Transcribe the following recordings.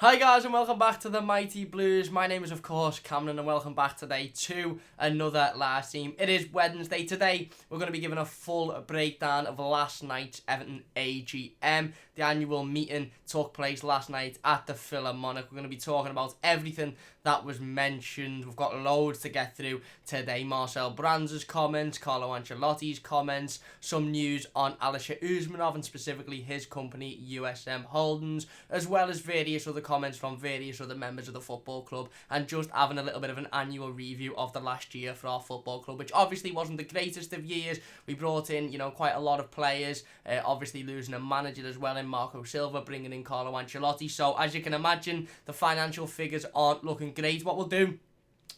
Hi guys and welcome back to the Mighty Blues. My name is of course Cameron and welcome back today to another live stream. It is Wednesday. Today we're going to be giving a full breakdown of last night's Everton AGM. The annual meeting took place last night at the Philharmonic. We're going to be talking about everything that was mentioned. We've got loads to get through today. Marcel Brands' comments, Carlo Ancelotti's comments, some news on Alisher Usmanov and specifically his company USM Holdings, as well as various other comments from various other members of the football club, and just having a little bit of an annual review of the last year for our football club, which obviously wasn't the greatest of years. We brought in, quite a lot of players, obviously losing a manager as well in Marco Silva, bringing in Carlo Ancelotti. So as you can imagine, the financial figures aren't looking great. What we'll do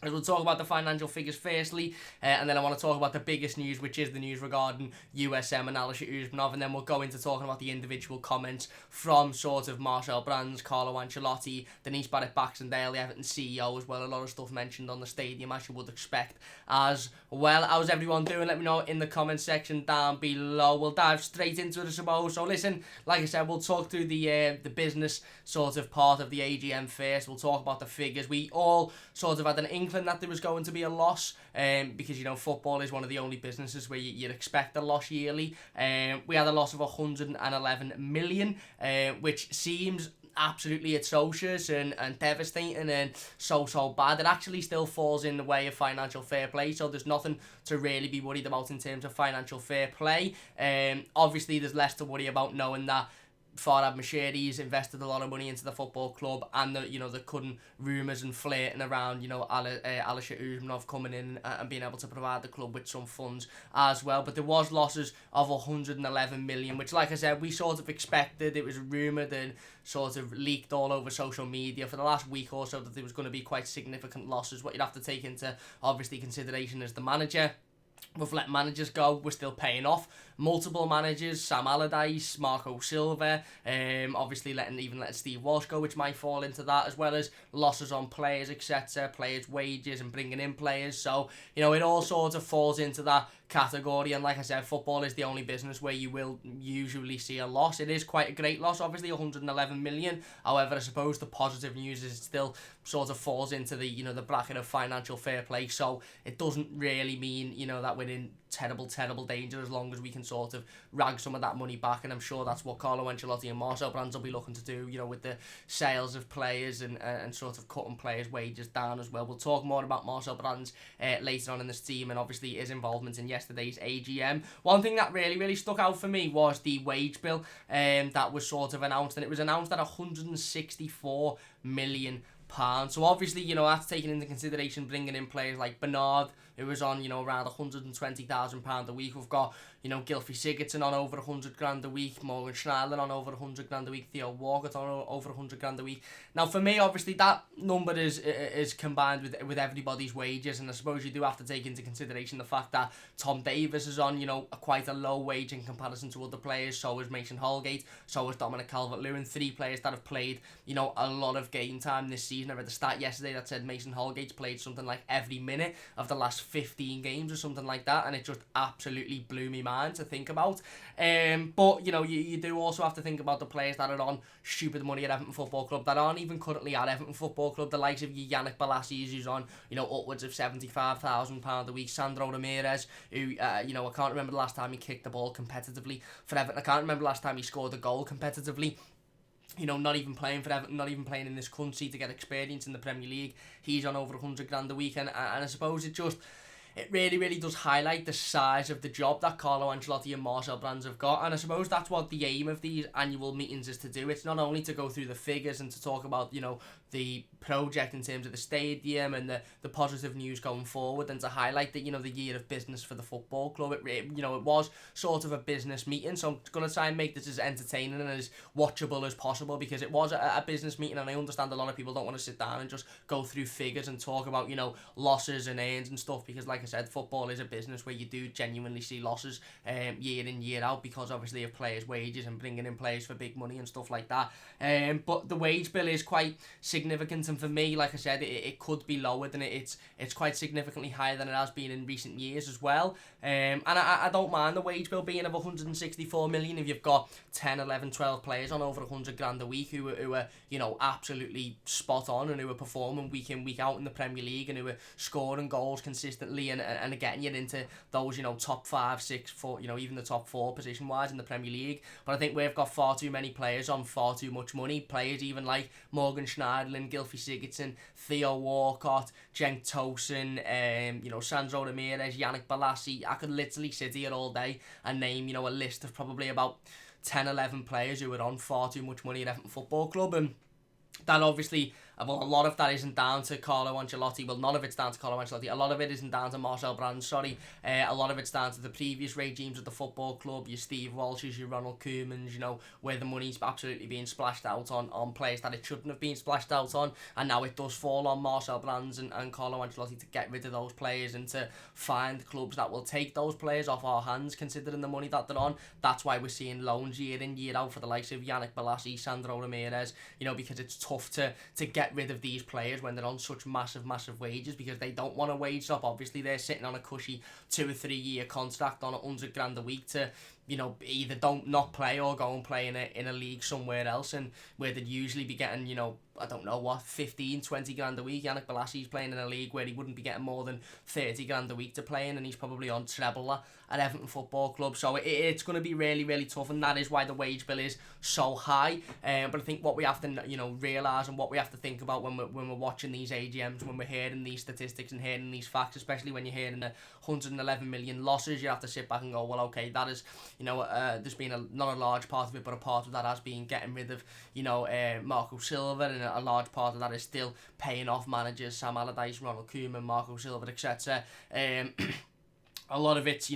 is we'll talk about the financial figures firstly, and then I want to talk about the biggest news, which is the news regarding USM and Alisher Usmanov, and then we'll go into talking about the individual comments from sort of Marcel Brands, Carlo Ancelotti, Denise Barrett-Baxendale, the Everton CEO as well. A lot of stuff mentioned on the stadium, as you would expect as well. How's everyone doing? Let me know in the comment section down below. We'll dive straight into it, I suppose. So listen, like I said, we'll talk through the business sort of part of the AGM first. We'll talk about the figures. We all sort of had an inkling that there was going to be a loss, because football is one of the only businesses where you'd expect a loss yearly. We had a loss of 111 million, which seems absolutely atrocious and devastating and so bad. It actually still falls in the way of financial fair play, so there's nothing to really be worried about in terms of financial fair play. Obviously there's less to worry about knowing that Farhad Moshiri's invested a lot of money into the football club, and the current rumours and flirting around Alisher Usmanov coming in and being able to provide the club with some funds as well. But there was losses of 111 million, which, like I said, we sort of expected. It was rumoured and sort of leaked all over social media for the last week or so that there was going to be quite significant losses. What you'd have to take into obviously consideration is the manager. We've let managers go. We're still paying off multiple managers, Sam Allardyce, Marco Silva, obviously letting Steve Walsh go, which might fall into that, as well as losses on players, etc., players' wages and bringing in players. So, it all sort of falls into that category. And like I said, football is the only business where you will usually see a loss. It is quite a great loss, obviously 111 million. However, I suppose the positive news is it still sort of falls into the the bracket of financial fair play. So it doesn't really mean that we're in terrible danger, as long as we can sort of rag some of that money back. And I'm sure that's what Carlo Ancelotti and Marcel Brands will be looking to do, with the sales of players and sort of cutting players' wages down as well. We'll talk more about Marcel Brands later on in this team, and obviously his involvement in yesterday's AGM. One thing that really stuck out for me was the wage bill that was sort of announced, and it was announced at 164 million pounds. So obviously, that's taking into consideration bringing in players like Bernard, who was on, around £120,000 a week. We've got, Gylfi Sigurdsson on over 100 grand a week, Morgan Schneiderlin on over 100 grand a week, Theo Walcott on over 100 grand a week. Now, for me, obviously, that number is combined with everybody's wages, and I suppose you do have to take into consideration the fact that Tom Davies is on, quite a low wage in comparison to other players. So is Mason Holgate, so is Dominic Calvert-Lewin, three players that have played, a lot of game time this season. I read the stat yesterday that said Mason Holgate's played something like every minute of the last 15 games or something like that, and it just absolutely blew me mind to think about. But you do also have to think about the players that are on stupid money at Everton Football Club that aren't even currently at Everton Football Club. The likes of Yannick Bolasie, who's on upwards of £75,000 a week. Sandro Ramirez, who I can't remember the last time he kicked the ball competitively for Everton. I can't remember the last time he scored a goal competitively. Not even playing for Everton, not even playing in this country to get experience in the Premier League. He's on over 100 grand a week, and I suppose it really does highlight the size of the job that Carlo Ancelotti and Marcel Brands have got. And I suppose that's what the aim of these annual meetings is to do. It's not only to go through the figures and to talk about, the project in terms of the stadium and the positive news going forward, and to highlight that, the year of business for the football club. It was sort of a business meeting, so I'm going to try and make this as entertaining and as watchable as possible, because it was a business meeting, and I understand a lot of people don't want to sit down and just go through figures and talk about, losses and earns and stuff, because like I said, football is a business where you do genuinely see losses year in, year out, because obviously of players' wages and bringing in players for big money and stuff like that. But the wage bill is quite significant, and for me, like I said, it could be lower than it's quite significantly higher than it has been in recent years as well. And I don't mind the wage bill being of 164 million if you've got 10, 11, 12 players on over 100 grand a week who are absolutely spot on and who are performing week in, week out in the Premier League, and who are scoring goals consistently and getting you into those top 5, 6, 4, even the top 4 position wise in the Premier League. But I think we've got far too many players on far too much money. Players even like Morgan Schneiderlin, Gylfi Sigurdsson, Theo Walcott, Cenk Tosun, Sandro Ramirez, Yannick Bolasie. I could literally sit here all day and name a list of probably about 10, 11 players who are on far too much money at Everton Football Club, and that obviously, well, a lot of that isn't down to Carlo Ancelotti. Well, none of it's down to Carlo Ancelotti. A lot of it isn't down to Marcel Brands, sorry. A lot of it's down to the previous regimes of the football club, your Steve Walshes, your Ronald Koemans, where the money's absolutely being splashed out on players that it shouldn't have been splashed out on. And now it does fall on Marcel Brands and Carlo Ancelotti to get rid of those players and to find clubs that will take those players off our hands, considering the money that they're on. That's why we're seeing loans year in, year out for the likes of Yannick Bolasie, Sandro Ramirez, because it's tough to get rid of these players when they're on such massive wages, because they don't want a wage drop. Obviously they're sitting on a cushy 2 or 3 year contract on 100 grand a week to either not play or go and play in a league somewhere else, and where they'd usually be getting 15, 20 grand a week. Yannick Bolasie's playing in a league where he wouldn't be getting more than 30 grand a week to play in, and he's probably on treble that at Everton Football Club. So it's going to be really tough, and that is why the wage bill is so high. But I think what we have to realise, and what we have to think about when we're watching these AGMs, when we're hearing these statistics and hearing these facts, especially when you're hearing the 111 million losses, you have to sit back and go, well, okay, that is there's been not a large part of it, but a part of that has been getting rid of Marco Silva, and a large part of that is still paying off managers, Sam Allardyce, Ronald Koeman, Marco Silva, etc. A lot of it's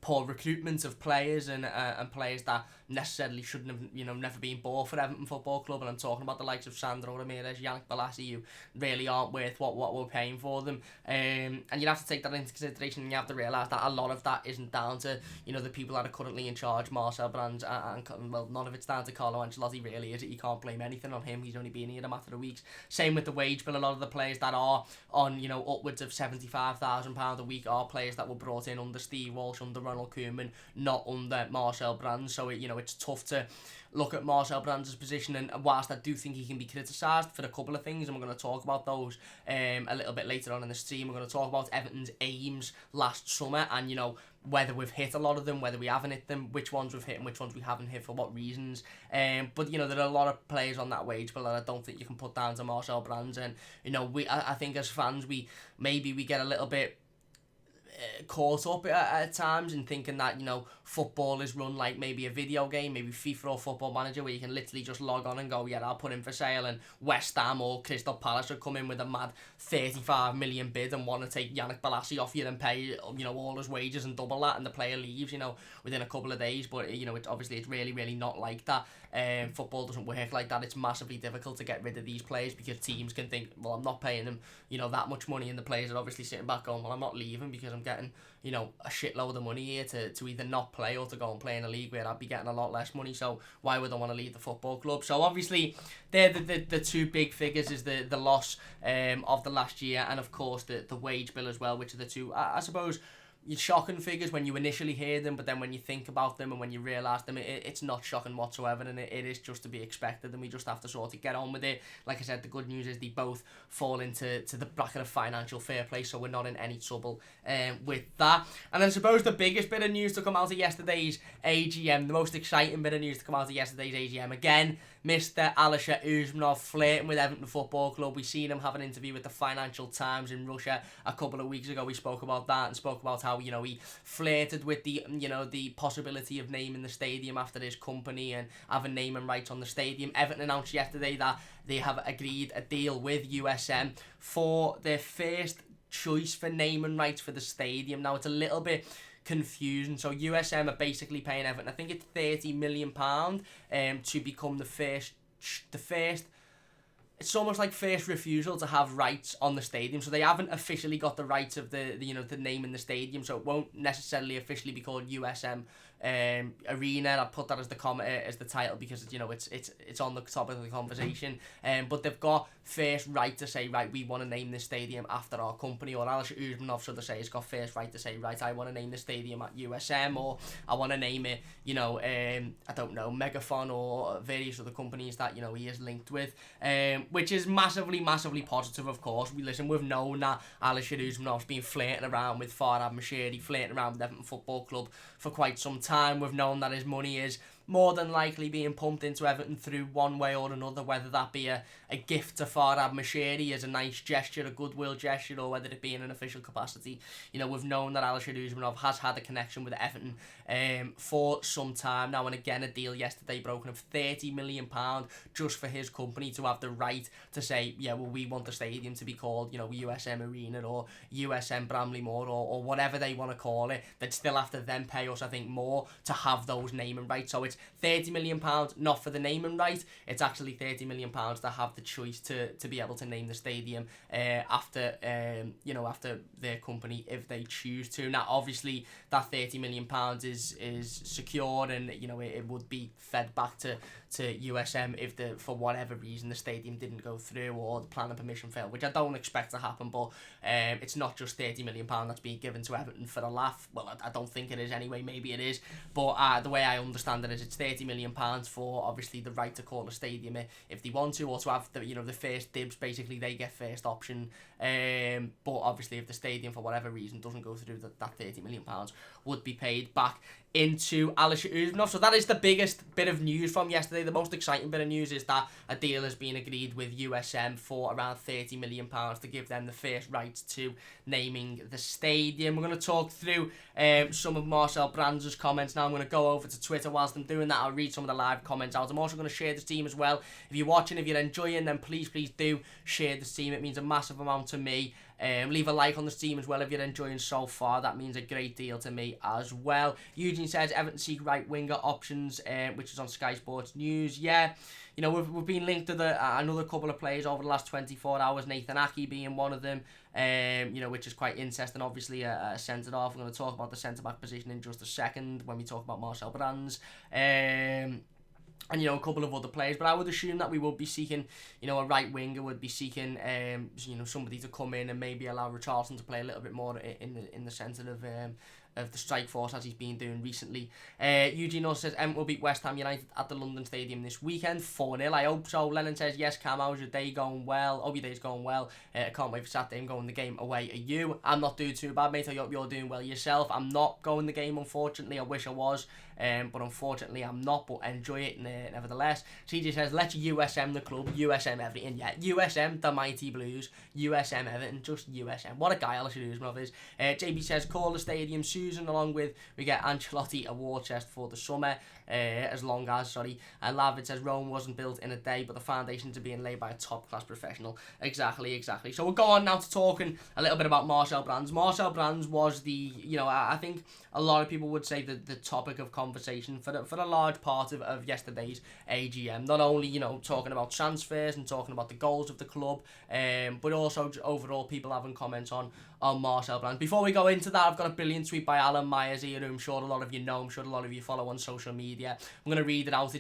poor recruitment of players and players that necessarily shouldn't have never been bought for Everton Football Club, and I'm talking about the likes of Sandro Ramirez, Yannick Bolasie, who really aren't worth what we're paying for them, and you have to take that into consideration, and you have to realise that a lot of that isn't down to the people that are currently in charge, Marcel Brands, and well, none of it's down to Carlo Ancelotti really, is it? You can't blame anything on him. He's only been here a matter of weeks. Same with the wage bill. A lot of the players that are on upwards of £75,000 a week are players that were brought in under Steve Walsh, under Ronald Koeman, not under Marcel Brands. So it's tough to look at Marcel Brands' position, and whilst I do think he can be criticised for a couple of things, and we're going to talk about those a little bit later on in the stream. We're going to talk about Everton's aims last summer, and whether we've hit a lot of them, whether we haven't hit them, which ones we've hit and which ones we haven't hit, for what reasons. But there are a lot of players on that wage bill that I don't think you can put down to Marcel Brands, and I think as fans we get a little bit caught up at times in thinking that football is run like maybe a video game, maybe FIFA or Football Manager, where you can literally just log on and go, yeah, I'll put him for sale, and West Ham or Crystal Palace would come in with a mad 35 million bid and want to take Yannick Bolasie off you and pay all his wages and double that, and the player leaves within a couple of days. But it's really not like that. Football doesn't work like that. It's massively difficult to get rid of these players, because teams can think, well, I'm not paying them that much money, and the players are obviously sitting back going, well, I'm not leaving because I'm getting a shitload of money here to either not play or to go and play in a league where I'd be getting a lot less money. So why would I want to leave the football club? So obviously they're the two big figures, is the loss of the last year, and of course the wage bill as well, which are the two, I suppose, shocking figures when you initially hear them, but then when you think about them and when you realise them, it's not shocking whatsoever, and it is just to be expected, and we just have to sort of get on with it. Like I said, the good news is they both fall into the bracket of financial fair play, so we're not in any trouble with that. And then I suppose the biggest bit of news to come out of yesterday's AGM, the most exciting bit of news to come out of yesterday's AGM, again, Mr. Alisher Usmanov flirting with Everton Football Club. We seen him have an interview with the Financial Times in Russia a couple of weeks ago. We spoke about that and spoke about how he flirted with the possibility of naming the stadium after his company and having naming rights on the stadium. Everton announced yesterday that they have agreed a deal with USM for their first choice for naming rights for the stadium. Now it's a little bit confusing. So USM are basically paying Everton, I think it's £30 million, to become the first it's almost like first refusal to have rights on the stadium. So they haven't officially got the rights of the name in the stadium, so it won't necessarily officially be called USM Arena. I'll put that as the title because it's on the top of the conversation. But they've got first right to say, right, we want to name this stadium after our company, or Alisher Usmanov, should I say, has got first right to say, right, I want to name the stadium at USM, or I want to name it, I don't know, Megaphone or various other companies that he is linked with, which is massively positive. Of course, we've known that Alisher Usmanov's been flirting around with Farhad Moshiri, flirting around with Everton Football Club for quite some time. We've known that his money is more than likely being pumped into Everton through one way or another, whether that be a gift to Farhad Moshiri as a nice gesture, a goodwill gesture, or whether it be in an official capacity. We've known that Alisher Usmanov has had a connection with Everton for some time now, and again, a deal yesterday broken of £30 million just for his company to have the right to say, yeah, well, we want the stadium to be called, USM Arena or USM Bramley Moor or whatever they want to call it. They'd still have to then pay us, I think, more to have those naming rights. So it's £30 million, not for the naming right. It's actually £30 million to have the choice to be able to name the stadium after their company if they choose to. Now, obviously, that £30 million is secured, and it would be fed back to USM if for whatever reason the stadium didn't go through or the planning permission failed, which I don't expect to happen. But it's not just £30 million that's being given to Everton for a laugh. Well, I don't think it is anyway. Maybe it is, but the way I understand it is it's £30 million for obviously the right to call a stadium if they want to, or to have the first dibs. Basically, they get first option. But obviously, if the stadium for whatever reason doesn't go through, that £30 million would be paid back into Alisher Usmanov. So that is the biggest bit of news from yesterday. The most exciting bit of news is that a deal has been agreed with USM for around £30 million to give them the first rights to naming the stadium. We're going to talk through some of Marcel Brands' comments now. I'm going to go over to Twitter. Whilst I'm doing that, I'll read some of the live comments out. I'm also going to share the stream as well. If you're watching, if you're enjoying, then please do share the stream. It means a massive amount to me. Leave a like on the stream as well if you're enjoying so far. That means a great deal to me as well. Eugene says Everton seek right winger options, which is on Sky Sports News. Yeah, we've been linked to another couple of players over the last 24 hours. Nathan Aki being one of them. Which is quite interesting. Obviously, a centre half. We're going to talk about the centre back position in just a second when we talk about Marcel Brands. And a couple of other players, but I would assume that we would be seeking, a right winger would be seeking, somebody to come in and maybe allow Richarlison to play a little bit more in the centre of the strike force as he's been doing recently. Eugene also says Everton will beat West Ham United at the London Stadium this weekend, 4-0. I hope so. Lennon says yes. Cam, how's your day going? Well, hope your day's going well. I can't wait for Saturday. I'm going the game away. Are you? I'm not doing too bad, mate. I hope you're doing well yourself. I'm not going the game, unfortunately. I wish I was. But unfortunately I'm not, but enjoy it nevertheless. CJ says, let's USM the club, USM Everton. Yeah, USM the Mighty Blues, USM Everton, just USM. What a guy Alisher Usmanov is. JB says, call the stadium Susan, along with, we get Ancelotti a war chest for the summer, and Lavid says, Rome wasn't built in a day, but the foundations are being laid by a top-class professional. Exactly. So we'll go on now to talking a little bit about Marcel Brands. Marcel Brands was the, I think a lot of people would say the topic of conversation for a large part of yesterday's AGM. Not only, talking about transfers and talking about the goals of the club, but also overall people having comments on Marcel Brands. Before we go into that, I've got a brilliant tweet by Alan Myers here, who I'm sure a lot of you know, I'm sure a lot of you follow on social media. I'm going to read it out.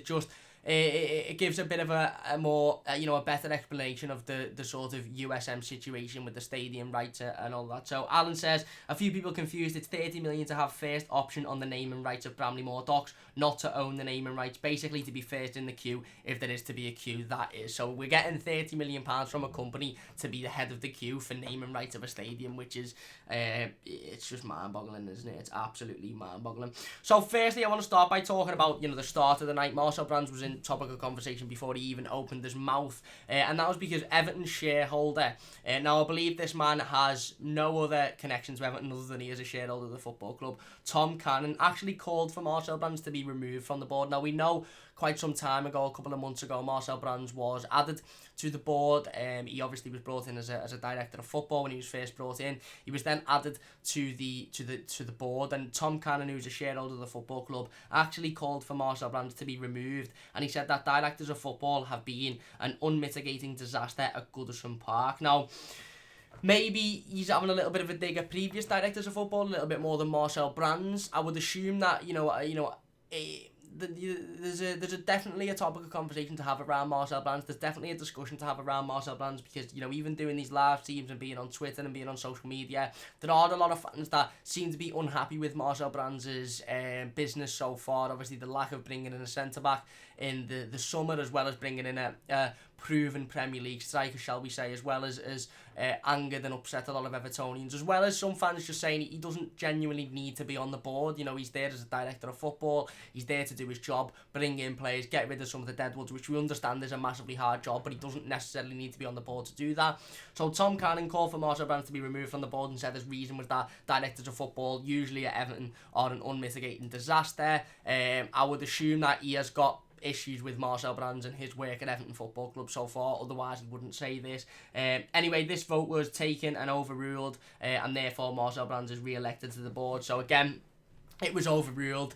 It gives a bit of a more, a better explanation of the sort of USM situation with the stadium rights and all that. So Alan says, a few people confused. It's 30 million to have first option on the naming rights of Bramley Moor Docks, not to own the naming rights. Basically to be first in the queue, if there is to be a queue, that is. So we're getting £30 million from a company to be the head of the queue for naming rights of a stadium, which is, it's just mind-boggling, isn't it? It's absolutely mind-boggling. So firstly, I want to start by talking about, the start of the night. Marcel Brands was in topic of conversation before he even opened his mouth, and that was because Everton's shareholder, now I believe this man has no other connections to Everton other than he is a shareholder of the football club, Tom Cannon, actually called for Marcel Brands to be removed from the board. Now we know quite some time ago, a couple of months ago, Marcel Brands was added to the board. He obviously was brought in as a director of football when he was first brought in. He was then added to the board, and Tom Cannon, who's a shareholder of the football club, actually called for Marcel Brands to be removed and he said that directors of football have been an unmitigating disaster at Goodison Park. Now, maybe he's having a little bit of a dig at previous directors of football, a little bit more than Marcel Brands. I would assume that, there's definitely a topic of conversation to have around Marcel Brands. There's definitely a discussion to have around Marcel Brands because, even doing these live streams and being on Twitter and being on social media, there are a lot of fans that seem to be unhappy with Marcel Brands' business so far. Obviously, the lack of bringing in a centre-back in the summer, as well as bringing in a proven Premier League striker, shall we say, as well as angered and upset a lot of Evertonians, as well as some fans just saying he doesn't genuinely need to be on the board. He's there as a director of football, he's there to do his job, bring in players, get rid of some of the deadwoods, which we understand is a massively hard job, but he doesn't necessarily need to be on the board to do that. So Tom Cannon called for Marcel Brands to be removed from the board and said his reason was that directors of football, usually at Everton, are an unmitigating disaster. I would assume that he has got issues with Marcel Brands and his work at Everton Football Club so far, otherwise he wouldn't say this. Anyway, this vote was taken and overruled, and therefore Marcel Brands is re-elected to the board. So again, it was overruled.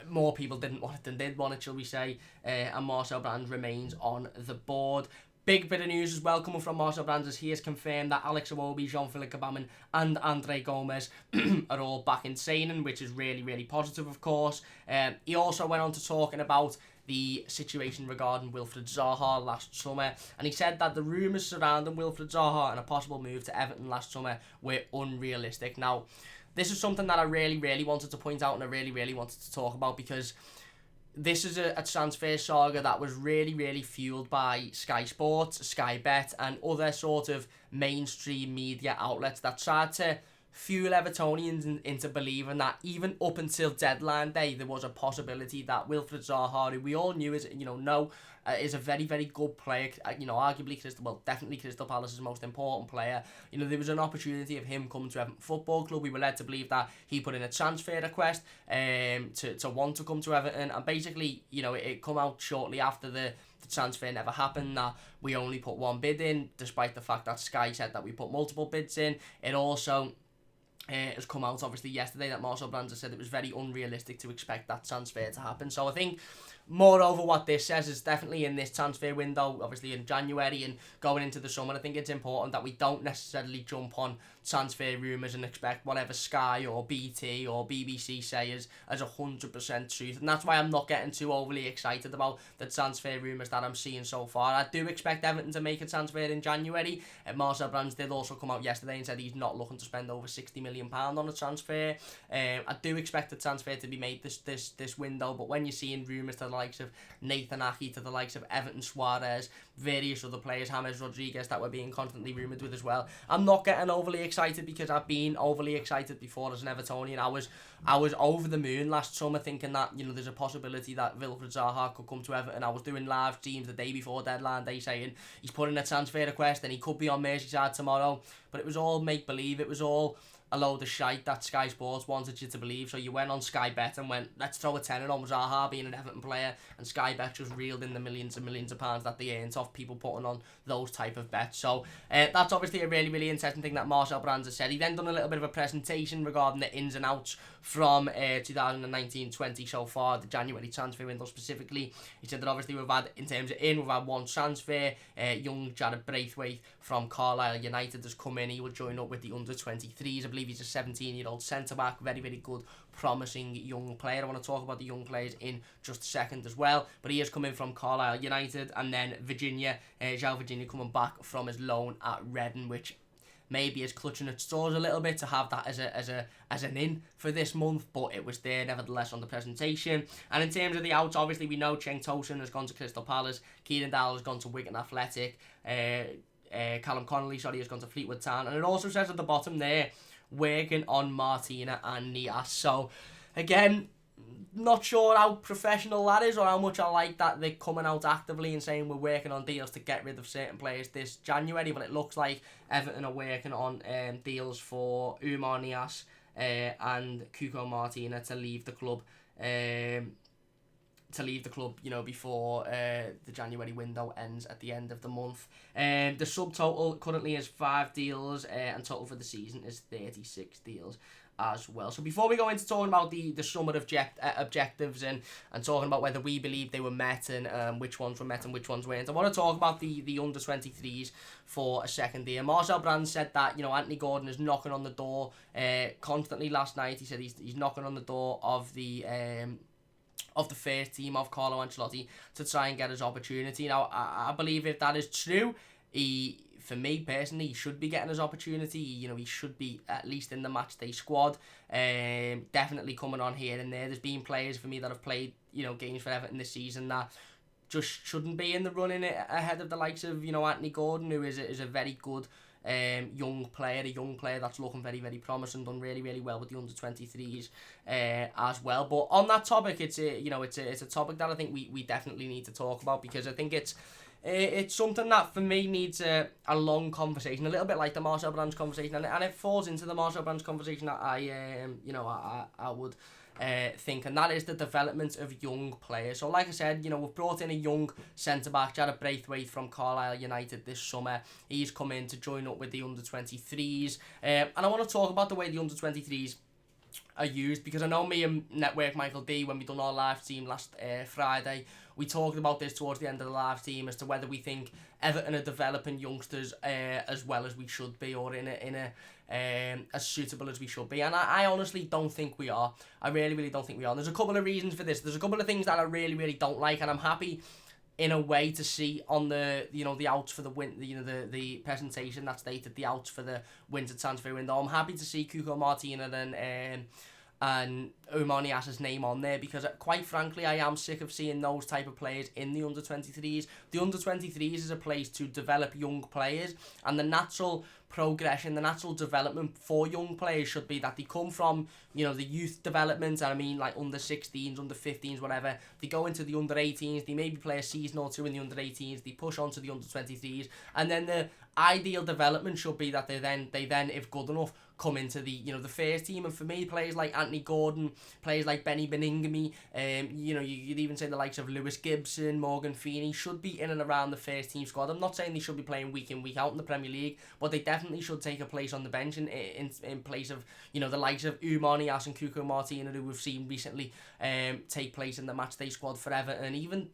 More people didn't want it than did want it, shall we say, and Marcel Brands remains on the board. Big bit of news as well coming from Marcel Brands as he has confirmed that Alex Iwobi, Jean-Philippe Gbamin and Andre Gomes are all back in training, which is really, really positive, of course. He also went on to talking about the situation regarding Wilfried Zaha last summer, and he said that the rumours surrounding Wilfried Zaha and a possible move to Everton last summer were unrealistic. Now, this is something that I really, really wanted to point out and I really, really wanted to talk about, because this is a transfer saga that was really, really fueled by Sky Sports, Sky Bet and other sort of mainstream media outlets that tried to fuel Evertonians into believing that even up until deadline day there was a possibility that Wilfried Zaha, who we all knew is a very, very good player, arguably definitely Crystal Palace's most important player. There was an opportunity of him coming to Everton Football Club. We were led to believe that he put in a transfer request to want to come to Everton, and basically, it come out shortly after the transfer never happened, that we only put one bid in, despite the fact that Sky said that we put multiple bids in. It also has come out obviously yesterday that Marcel Brands has said it was very unrealistic to expect that transfer to happen. So I think, moreover, what this says is definitely in this transfer window, obviously in January and going into the summer, I think it's important that we don't necessarily jump on transfer rumours and expect whatever Sky or BT or BBC say as 100% truth. And that's why I'm not getting too overly excited about the transfer rumours that I'm seeing so far. I do expect Everton to make a transfer in January. Marcel Brands did also come out yesterday and said he's not looking to spend over £60 million on a transfer. I do expect the transfer to be made this window, but when you're seeing rumours to the likes of Nathan Ake, to the likes of Everton Suarez, various other players, James Rodriguez, that were being constantly rumoured with as well, I'm not getting overly excited, because I've been overly excited before as an Evertonian. I was over the moon last summer thinking that there's a possibility that Wilfried Zaha could come to Everton. I was doing live streams the day before deadline day saying he's put in a transfer request and he could be on Merseyside tomorrow, but it was all make believe. It was all a load of shite that Sky Sports wanted you to believe. So you went on Sky Bet and went, let's throw a tenner on Zaha being an Everton player, and Sky Bet just reeled in the millions and millions of pounds that they earned off people putting on those type of bets. So that's obviously a really, really interesting thing that Marcel Brands has said. He then done a little bit of a presentation regarding the ins and outs from 2019-20 so far, the January transfer window specifically. He said that obviously we've had one transfer. Young Jared Braithwaite from Carlisle United has come in. He will join up with the under-23s. I believe he's a 17-year-old centre-back, very, very good, promising young player. I want to talk about the young players in just a second as well, but he has come in from Carlisle United. And then João Virginia coming back from his loan at Reading, which maybe is clutching at straws a little bit to have that as an in for this month, but it was there nevertheless on the presentation. And in terms of the outs, obviously we know Cenk Tosun has gone to Crystal Palace, Kieran Dowell has gone to Wigan Athletic, Callum Connolly has gone to Fleetwood Town, and it also says at the bottom there, working on Martina and Nias. So again, not sure how professional that is or how much I like that they're coming out actively and saying we're working on deals to get rid of certain players this January, but it looks like Everton are working on deals for Umar Nias and Cuco Martina to leave the club. Before the January window ends at the end of the month. The subtotal currently is 5 deals, and total for the season is 36 deals. as well. So before we go into talking about the summit objectives and talking about whether we believe they were met and which ones were met and which ones weren't, I want to talk about the under-23s for a second here. Marcel Brands said that, you know, Anthony Gordon is knocking on the door constantly last night. He said he's knocking on the door of the first team of Carlo Ancelotti to try and get his opportunity. Now, I believe if that is true, for me personally, he should be getting his opportunity. You know, he should be at least in the matchday squad. Definitely coming on here and there. There's been players for me that have played, you know, games for Everton this season that just shouldn't be in the running ahead of the likes of, you know, Anthony Gordon, who is a very good young player that's looking very, very promising, done really, really well with the under-23s as well. But on that topic, it's a topic that I think we definitely need to talk about, because I think it's something that for me needs a long conversation, a little bit like the Marcel Brands conversation, and it falls into the Marcel Brands conversation that I would think, and that is the development of young players. So like I said, you know, we've brought in a young centre-back, Jared Braithwaite from Carlisle United this summer. He's come in to join up with the under-23s, and I want to talk about the way the under-23s are used, because I know me and Network Michael D, when we done our live team last Friday, we talked about this towards the end of the live team as to whether we think Everton are developing youngsters as well as we should be, or in a as suitable as we should be, and I honestly don't think we are. I really, really don't think we are. And there's a couple of reasons for this. There's a couple of things that I really, really don't like, and I'm happy in a way to see on the, you know, the outs for the the presentation that stated the outs for the winter transfer window. I'm happy to see Cuco Martina and Oumar Niasse's name on there, because quite frankly I am sick of seeing those type of players in the under-23s. The under-23s is a place to develop young players, and the natural progression, the natural development for young players should be that they come from, you know, the youth development, and I mean like under-16s, under-15s, whatever. They go into the under-18s, they maybe play a season or two in the under-18s, they push on to the under-23s, and then the ideal development should be that they then, if good enough, come into the, you know, the first team. And for me, players like Anthony Gordon, players like Benny Beningame, you know, you'd even say the likes of Lewis Gibson, Morgan Feeney should be in and around the first team squad. I'm not saying they should be playing week in, week out in the Premier League, but they definitely should take a place on the bench in place of, you know, the likes of Oumar Niasse and Cuco Martina, who we've seen recently take place in the matchday squad for Everton. And even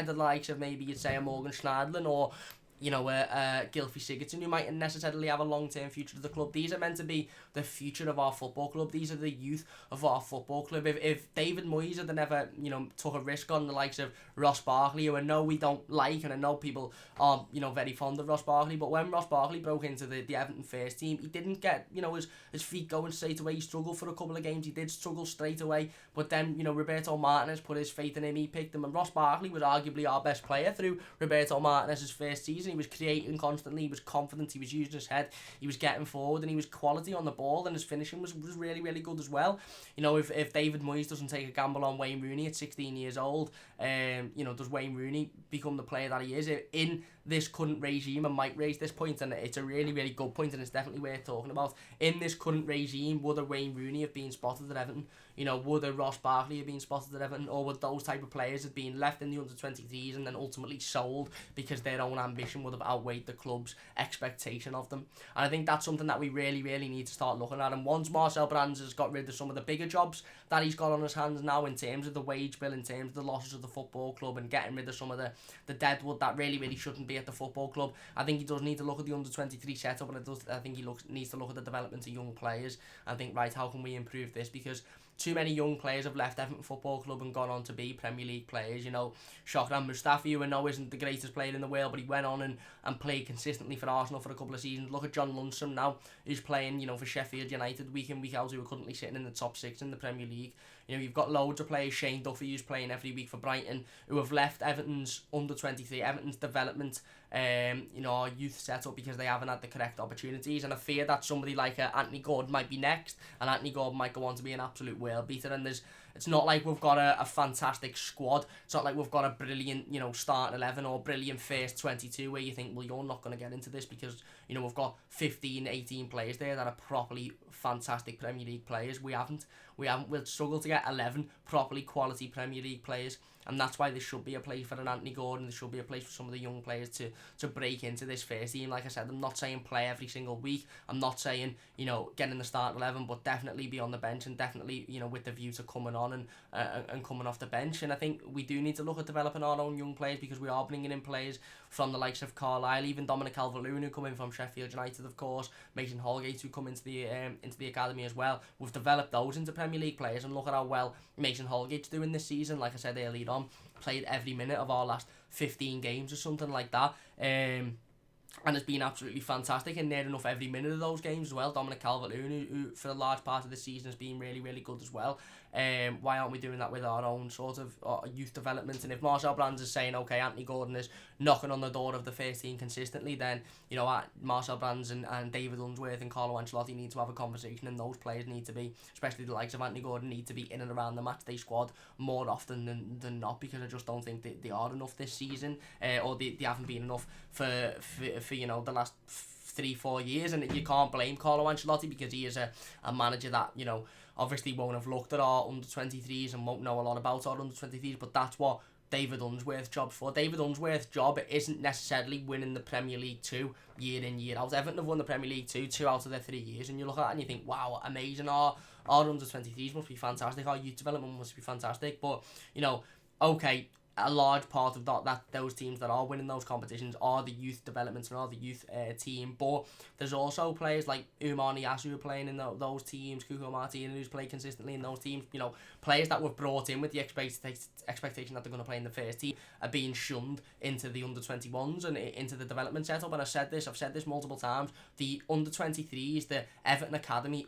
the likes of maybe you'd say a Morgan Schneidlin, or, you know, Gylfi Sigurdsson, who mightn't necessarily have a long-term future to the club. These are meant to be the future of our football club. These are the youth of our football club. If David Moyes had never, you know, took a risk on the likes of Ross Barkley, who I know we don't like, and I know people are, you know, very fond of Ross Barkley, but when Ross Barkley broke into the Everton first team, he didn't get, you know, his feet going straight away. He struggled for a couple of games. He did struggle straight away, but then, you know, Roberto Martinez put his faith in him. He picked him, and Ross Barkley was arguably our best player through Roberto Martinez's first season. He was creating constantly, he was confident, he was using his head, he was getting forward, and he was quality on the ball, and his finishing was really, really good as well. You know, if David Moyes doesn't take a gamble on Wayne Rooney at 16 years old, you know, does Wayne Rooney become the player that he is in this current regime? And might raise this point, and it's a really, really good point, and it's definitely worth talking about. In this current regime, would a Wayne Rooney have been spotted at Everton? You know, would a Ross Barkley have been spotted at Everton, or would those type of players have been left in the under-23s and then ultimately sold because their own ambition would have outweighed the club's expectation of them? And I think that's something that we really, really need to start looking at. And once Marcel Brands has got rid of some of the bigger jobs that he's got on his hands now, in terms of the wage bill, in terms of the losses of the football club, and getting rid of some of the deadwood that really, really shouldn't be at the football club, I think he does need to look at the under-23 setup, and I think he needs to look at the development of young players and think, right, how can we improve this? Because too many young players have left Everton Football Club and gone on to be Premier League players. You know, Shokran Mustafi, who I know isn't the greatest player in the world, but he went on and played consistently for Arsenal for a couple of seasons. Look at John Lundstram now, who's playing, you know, for Sheffield United week in, week out, who are currently sitting in the top 6 in the Premier League. You know, you've got loads of players, Shane Duffy, who's playing every week for Brighton, who have left Everton's under-23, Everton's development, you know, youth setup, because they haven't had the correct opportunities. And I fear that somebody like Anthony Gordon might be next, and Anthony Gordon might go on to be an absolute world beater. And it's not like we've got a fantastic squad. It's not like we've got a brilliant, you know, starting 11 or brilliant first 22 where you think, well, you're not going to get into this, because, you know, we've got 15, 18 players there that are properly fantastic Premier League players. We haven't. We'll struggle to get 11 properly quality Premier League players and that's why there should be a place for an Anthony Gordon. There should be a place for some of the young players to break into this first team. Like I said, I'm not saying play every single week. I'm not saying, you know, get in the start 11, but definitely be on the bench, and definitely, you know, with the view to coming on and coming off the bench. And I think we do need to look at developing our own young players, because we are bringing in players from the likes of Carlisle, even Dominic Calvert-Lewin, who come in from Sheffield United, of course, Mason Holgate, who come into the academy as well. We've developed those into Premier League players, and look at how well Mason Holgate's doing this season. Like I said earlier on, played every minute of our last 15 games or something like that. And it's been absolutely fantastic, and near enough every minute of those games as well. Dominic Calvert-Lewin, who for a large part of the season has been really, really good as well. Why aren't we doing that with our own sort of youth development? And if Marcel Brands is saying, okay, Anthony Gordon is knocking on the door of the first team consistently, then, you know, Marcel Brands and David Unsworth and Carlo Ancelotti need to have a conversation, and those players need to be, especially the likes of Anthony Gordon, need to be in and around the matchday squad more often than not, because I just don't think they are enough this season, or they haven't been enough for you know, the last 3-4 years. And you can't blame Carlo Ancelotti, because he is a manager that, you know, obviously won't have looked at our under-23s and won't know a lot about our under-23s, but that's what David Unsworth's job's for. David Unsworth's job isn't necessarily winning the Premier League 2 year in, year out. Everton have won the Premier League 2 out of their 3 years, and you look at that and you think, wow, amazing, our under-23s must be fantastic, our youth development must be fantastic. But, you know, okay, a large part of that those teams that are winning those competitions are the youth developments and are the youth team, but there's also players like Umar Niasse who are playing in those teams, Cuco Martina who's played consistently in those teams. You know, players that were brought in with the expectation that they're going to play in the first team are being shunned into the under-21s and into the development setup. And I've said this multiple times, the under-23s, the Everton Academy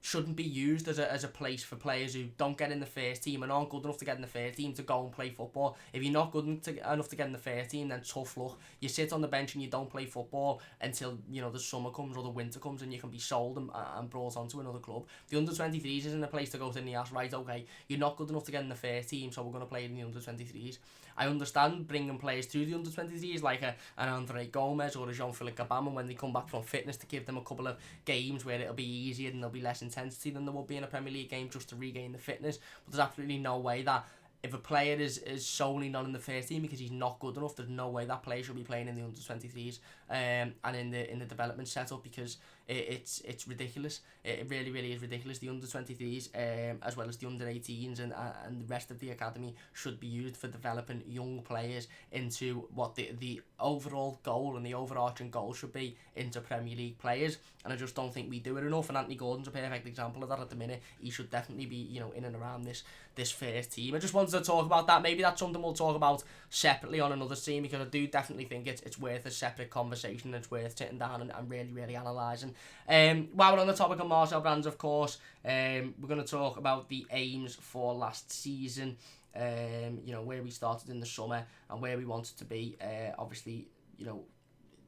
shouldn't be used as a place for players who don't get in the first team and aren't good enough to get in the first team to go and play football. If you're not good enough to get in the first team, then tough luck. You sit on the bench and you don't play football until, you know, the summer comes or the winter comes and you can be sold and brought onto another club. The under-23s isn't a place to go to Niasse, right, okay, you're not good enough to get in the first team, so we're going to play in the under-23s. I understand bringing players through the under-23s like an Andre Gomez or a Jean-Philippe Gabam, when they come back from fitness, to give them a couple of games where it'll be easier and there'll be less intensity than there will be in a Premier League game, just to regain the fitness. But there's absolutely no way that if a player is solely not in the first team because he's not good enough, there's no way that player should be playing in the under-23s and in the development setup, because it's ridiculous. It really, really is ridiculous. The under-23s as well as the under-18s and the rest of the academy should be used for developing young players into what the overall goal and the overarching goal should be, into Premier League players. And I just don't think we do it enough, and Anthony Gordon's a perfect example of that at the minute. He should definitely be, you know, in and around this first team. I just wanted to talk about that. Maybe that's something we'll talk about separately on another team, because I do definitely think it's worth a separate conversation. It's worth sitting down and really, really analysing. While we're on the topic of Marcel Brands, of course, we're going to talk about the aims for last season. You know, where we started in the summer and where we wanted to be. Obviously, you know,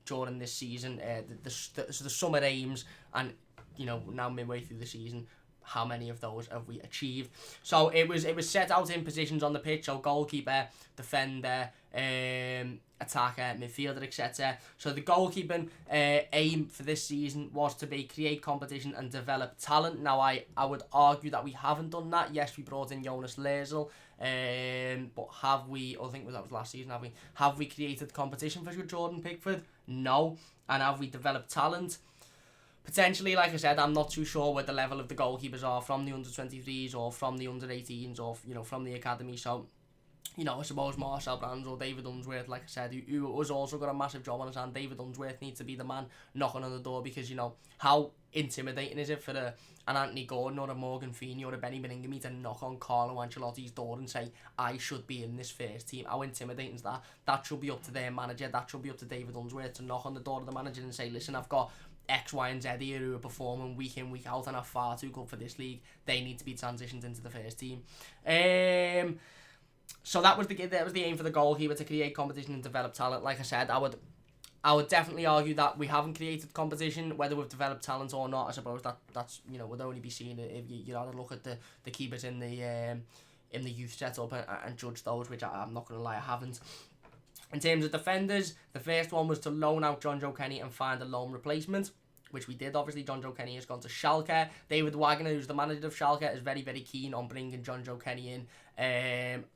during this season, the summer aims, and, you know, now midway through the season, how many of those have we achieved? So it was set out in positions on the pitch, so goalkeeper, defender, attacker, midfielder, etc. So the goalkeeping aim for this season was to create competition and develop talent. Now I would argue that we haven't done that. Yes, we brought in Jonas Lersel, but have we, I think that was last season, have we created competition for Jordan Pickford? No. And have we developed talent? Potentially, like I said, I'm not too sure where the level of the goalkeepers are from the under-23s or from the under-18s or, you know, from the academy. So, you know, I suppose Marcel Brands or David Unsworth, like I said, who has also got a massive job on his hand. David Unsworth needs to be the man knocking on the door, because, you know, how intimidating is it for an Anthony Gordon or a Morgan Feeney or a Benny Beningame to knock on Carlo Ancelotti's door and say, I should be in this first team? How intimidating is that? That should be up to their manager. That should be up to David Unsworth to knock on the door of the manager and say, listen, I've got X, Y and Z here who are performing week in, week out and are far too good for this league. They need to be transitioned into the first team. So that was the aim for the goalkeeper, to create competition and develop talent. Like I said, I would definitely argue that we haven't created competition. Whether we've developed talent or not, I suppose that's, you know, would only be seen if you had a look at the keepers in the youth setup and judge those, which I'm not going to lie, I haven't. In terms of defenders, the first one was to loan out John Joe Kenny and find a loan replacement. which we did. Obviously, John Joe Kenny has gone to Schalke. David Wagner, who's the manager of Schalke, is very, very keen on bringing John Joe Kenny in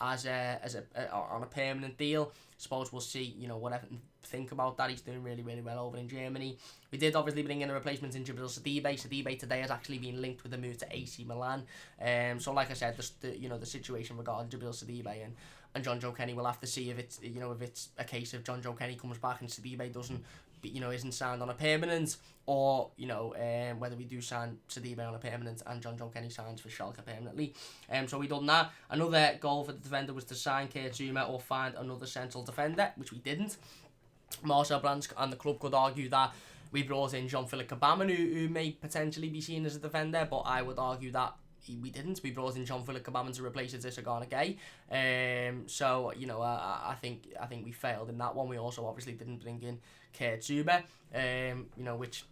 on a permanent deal. Suppose we'll see, what Everton think about that. He's doing really, really well over in Germany. We did obviously bring in a replacement in Jibril Sidibe. Sidibe today has actually been linked with a move to AC Milan. So like I said, the situation regarding Jibril Sidibe and John Joe Kenny, we'll have to see if it's a case of John Joe Kenny comes back and Sidibe isn't signed on a permanent, or whether we do sign Sidibe on a permanent and John Joe Kenny signs for Schalke permanently. So we done that. Another goal for the defender was to sign Kurt Zuma or find another central defender, which we didn't. Marcel Brands and the club could argue that we brought in Jean-Philippe Gbamin, who may potentially be seen as a defender, but I would argue that we didn't. We brought in Jean-Philippe Gbamin to replace Idrissa Gana Gueye. So I think we failed in that one. We also obviously didn't bring in Kurt Zuma, which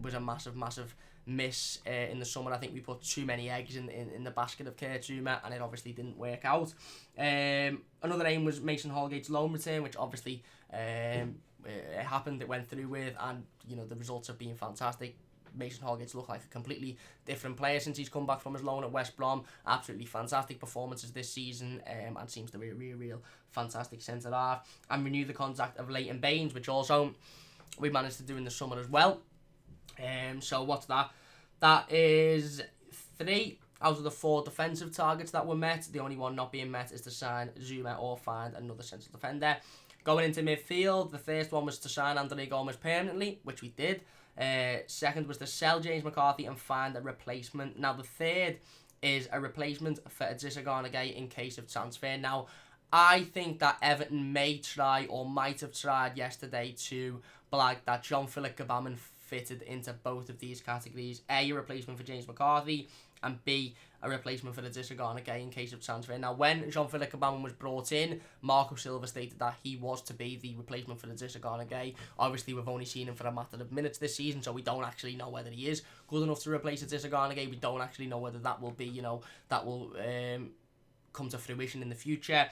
was a massive miss in the summer. I think we put too many eggs in the basket of Kurt Zuma, and it obviously didn't work out. Another aim was Mason Holgate's loan return, which obviously it happened. It went through with, and the results have been fantastic. Mason Holgate's looked like a completely different player since he's come back from his loan at West Brom. Absolutely fantastic performances this season, and seems to be a real fantastic centre half. And renewed the contract of Leighton Baines, which also we managed to do in the summer as well. So what's that? That is 3 out of the 4 defensive targets that were met. The only one not being met is to sign Zuma or find another central defender. Going into midfield, the first one was to sign Andre Gomes permanently, which we did. Second was to sell James McCarthy and find a replacement. Now the third is a replacement for Idrissa Gana Gueye in case of transfer. Now I think that Everton may try or might have tried yesterday to blag that Jean-Philippe Gbamin fitted into both of these categories. A replacement for James McCarthy, and B, a replacement for Idrissa Gana Gueye in case of transfer. Now, when Jean-Philippe Gbamin was brought in, Marco Silva stated that he was to be the replacement for Idrissa Gana Gueye. Obviously, we've only seen him for a matter of minutes this season, so we don't actually know whether he is good enough to replace Idrissa Gana Gueye. We don't actually know whether that will be, that will come to fruition in the future.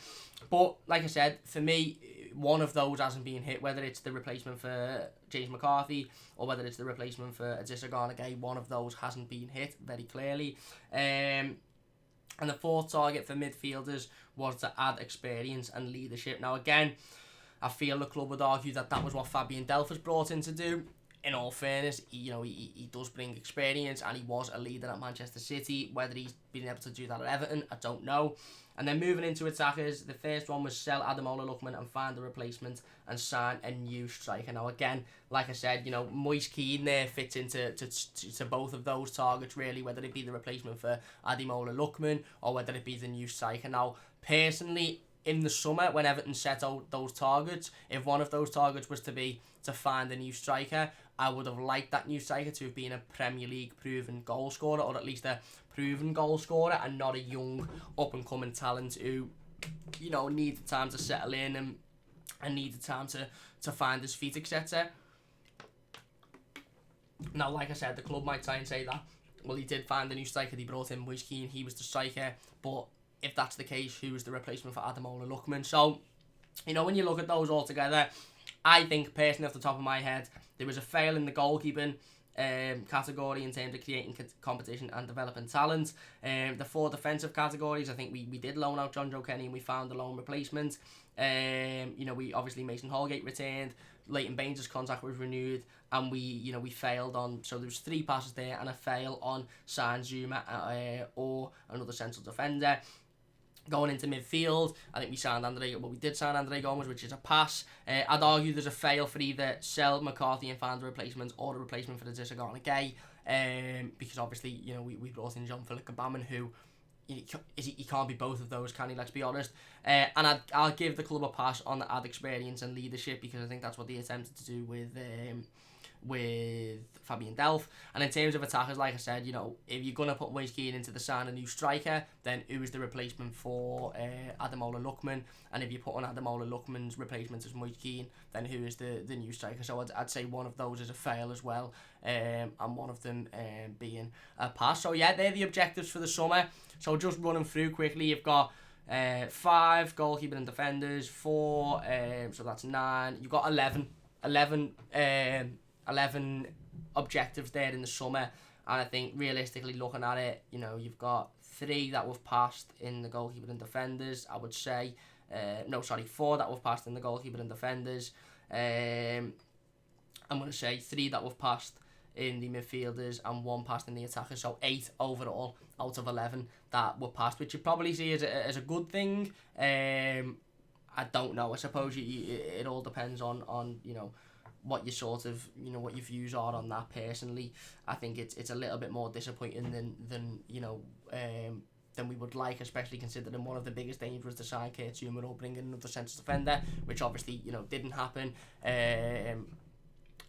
But, like I said, for me, one of those hasn't been hit, whether it's the replacement for James McCarthy or whether it's the replacement for Idrissa Gana Gueye. One of those hasn't been hit very clearly. And the fourth target for midfielders was to add experience and leadership. Now again, I feel the club would argue that was what Fabian Delph was brought in to do. In all fairness, he does bring experience, and he was a leader at Manchester City. Whether he's been able to do that at Everton, I don't know. And then moving into attackers, the first one was sell Ademola Lookman and find a replacement and sign a new striker. Now again, like I said, Moise Kean there fits into to both of those targets really, whether it be the replacement for Ademola Lookman or whether it be the new striker. Now, personally, in the summer, when Everton set out those targets, if one of those targets was to be to find a new striker, I would have liked that new striker to have been a Premier League proven goal scorer, or at least a proven goal scorer, and not a young up-and-coming talent who, needed time to settle in and needed time to find his feet, etc. Now, like I said, the club might try and say that, well, he did find a new striker, he brought in Moise Kean, he was the striker, but if that's the case, who was the replacement for Ademola Lookman? So, when you look at those all together, I think, personally, off the top of my head, there was a fail in the goalkeeping category in terms of creating competition and developing talent. The 4 defensive categories, I think we did loan out John Joe Kenny and we found a loan replacement. We obviously, Mason Holgate returned, Leighton Baines' contract was renewed, and we failed on, so there was 3 passes there and a fail on sign Zuma or another central defender. Going into midfield, I think we did sign Andre Gomes, which is a pass. I'd argue there's a fail for either sell McCarthy and find a replacement or a replacement for the Idrissa Gana Gueye, because obviously, we brought in Jean-Philippe Gbamin, who he can't be both of those, can he? Let's be honest. And I'll give the club a pass on the add experience and leadership, because I think that's what they attempted to do with Fabian Delph. And in terms of attackers, like I said, if you're going to put Moise Kean into the sign a new striker, then who is the replacement for Ademola Lookman? And if you put on Ademola Lookman's replacement as Moise Kean, then who is the new striker? So I'd say one of those is a fail as well, and one of them being a pass. So yeah, they're the objectives for the summer. So just running through quickly, you've got 5 goalkeeping and defenders, 4, so that's 9. You've got 11 objectives there in the summer, and I think realistically looking at it, you know, you've got 3 that we've passed in the goalkeeper and defenders, I would say. 4 that we've passed in the goalkeeper and defenders. I'm going to say 3 that we've passed in the midfielders and 1 passed in the attackers, so 8 overall out of 11 that were passed, which you probably see as a good thing. I don't know. I suppose it all depends on you know, what your sort of, you know, what your views are on that. Personally, I think it's a little bit more disappointing than you know, than we would like, especially considering one of the biggest dangers was to sign Kurt Zouma or bring in another centre defender, which obviously, you know, didn't happen.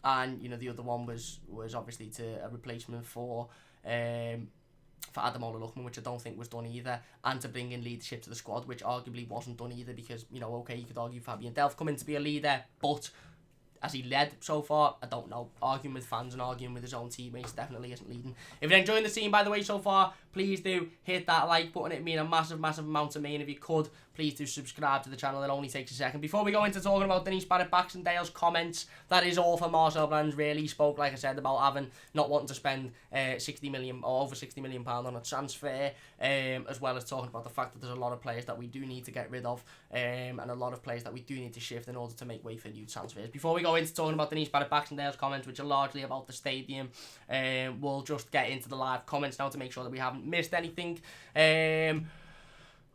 And you know, the other one was obviously to a replacement for Adam Ola-Luckman, which I don't think was done either, and to bring in leadership to the squad, which arguably wasn't done either, because, you know, okay, you could argue Fabian Delph come in to be a leader, but as he led so far, I don't know. Arguing with fans and arguing with his own teammates definitely isn't leading. If you're enjoying the scene, by the way, so far, please do hit that like button. It means a massive amount to me. And if you could, please do subscribe to the channel. It only takes a second. Before we go into talking about Denise Barrett-Baxendale's comments, that is all for Marcel Brands. Really spoke, like I said, about not wanting to spend 60 million or over 60 million pound on a transfer, as well as talking about the fact that there's a lot of players that we do need to get rid of, and a lot of players that we do need to shift in order to make way for new transfers. Before we go into talking about Denise Barrett-Baxendale's comments, which are largely about the stadium, we'll just get into the live comments now to make sure that we haven't missed anything.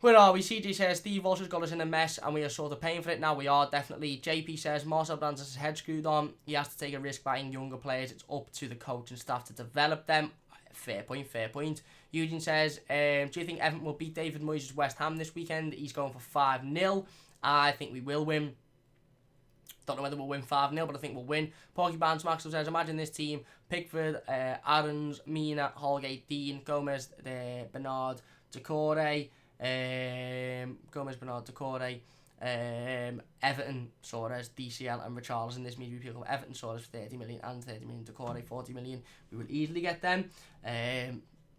Where are we? CJ says, Steve Walsh has got us in a mess and we are sort of paying for it now. We are, definitely. JP says, Marcel Brands has his head screwed on. He has to take a risk buying younger players. It's up to the coach and staff to develop them. Fair point. Eugene says, do you think Everton will beat David Moyes' West Ham this weekend? He's going for 5-0. I think we will win. Don't know whether we'll win 5-0, but I think we'll win. Porky Barnes Maxwell says, imagine this team: Pickford, Aarons, Mina, Holgate, Dean, Gomez, Bernard, Decore, Everton, Suarez, DCL and Richarlison. This means we pick up Everton, Suarez for 30 million and 30 million, Decore 40 million. We will easily get them.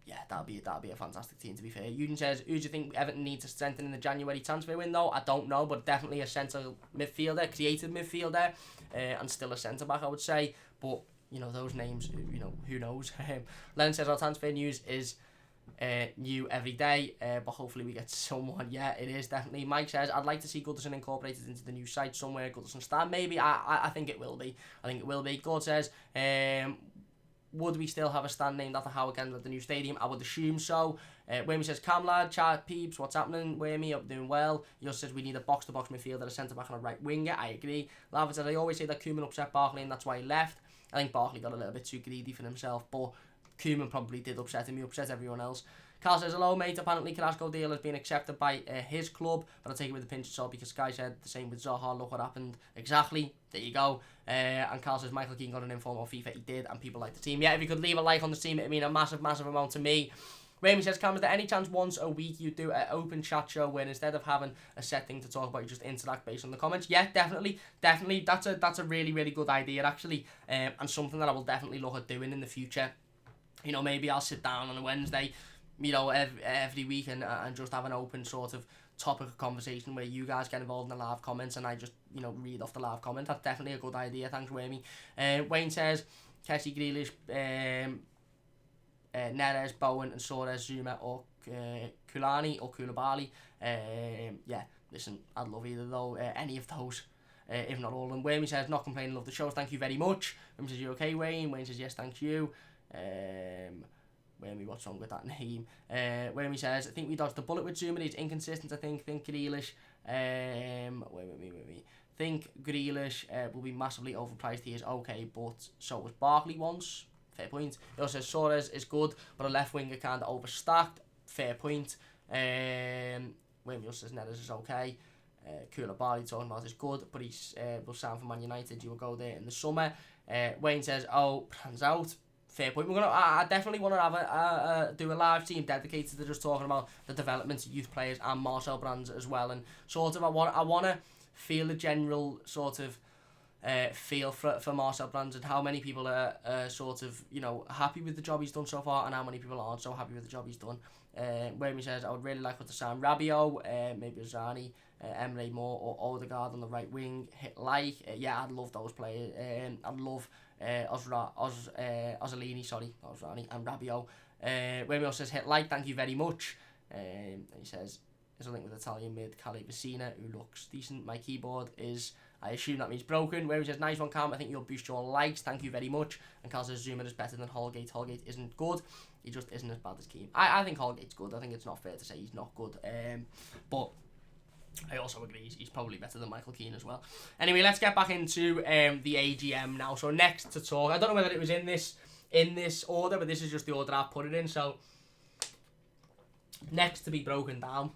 Yeah, that'll be a fantastic team, to be fair. Eugene says, who do you think Everton needs to strengthen in the January transfer window? I don't know, but definitely a centre midfielder, creative midfielder, and still a centre back, I would say. But, you know, those names, you know, who knows? Len says, our transfer news is new every day, but hopefully we get someone. Yeah, it is definitely. Mike says, I'd like to see Goodison incorporated into the new site somewhere. Goodison stand, maybe. I think it will be. God says, would we still have a stand named after Howard Kendall at the new stadium? I would assume so. Whammy says, Cam lad, chat peeps, what's happening? Whammy, I'm doing well. He also says we need a box-to-box midfielder, a centre-back and a right winger. I agree. Lava says, I always say that Koeman upset Barkley and that's why he left. I think Barkley got a little bit too greedy for himself, but Koeman probably did upset him. He upset everyone else. Carl says, hello mate, apparently Carrasco deal has been accepted by his club, but I'll take it with a pinch of salt because Sky said the same with Zaha. Look what happened. Exactly. There you go. And Carl says, Michael Keane got an informal FIFA. He did, and people like the team. Yeah, if you could leave a like on the team, it'd mean a massive amount to me. Raimi says, Cam, is there any chance once a week you do an open chat show where instead of having a set thing to talk about, you just interact based on the comments? Yeah, definitely. That's a really good idea, actually, and something that I will definitely look at doing in the future. You know, maybe I'll sit down on a Wednesday, you know, every week and just have an open sort of topic of conversation where you guys get involved in the live comments and I just, you know, read off the live comment. That's definitely a good idea. Thanks, Whammy. Wayne says, Kessie Grealish, Neres, Bowen and Suarez, Zouma or Kulani or Koulibaly. Yeah, listen, I'd love either though, any of those. If not all of them. Wayne says, not complaining, love the shows, thank you very much. Wayne says, you okay, Wayne? Wayne says, yes, thank you. What's wrong with that name? Wayne says, I think we dodged the bullet with Zouma. He's inconsistent, I think Grealish. Think Grealish will be massively overpriced. He is okay, but so was Barkley once. Fair point. He also says Suarez is good, but a left winger kind of overstacked. Fair point. Wayne also says Neres is okay. Koulibaly talking about is good, but he's will sign for Man United. You will go there in the summer. Wayne says, oh, Brands out. Fair point. I definitely want to have do a live team dedicated to just talking about the development of youth players and Marcel Brands as well, and sort of I want to feel a general sort of feel for Marcel Brands and how many people are sort of, you know, happy with the job he's done so far and how many people aren't so happy with the job he's done. Where he says, I would really like to sign Rabiot, maybe Zani, Emre Moore or Odegaard on the right wing. Hit like. Yeah, I'd love those players. I'd love Ozzolini, sorry, not Osrani, and Rabiot. Wemio says, hit like, thank you very much. He says, there's a link with Italian mid Calais Vecina, who looks decent. My keyboard is, I assume that means broken. Where he says, nice one, Cam. I think you'll boost your likes. Thank you very much. And Cal says, Zuma is better than Holgate. Holgate isn't good. He just isn't as bad as Keane. I think Holgate's good. I think it's not fair to say he's not good. But I also agree he's probably better than Michael Keane as well. Anyway, let's get back into the AGM now. So next to talk, I don't know whether it was in this order, but this is just the order I've put it in. So next to be broken down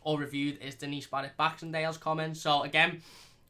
or reviewed is Denise Barrett-Baxendale's comments. So again,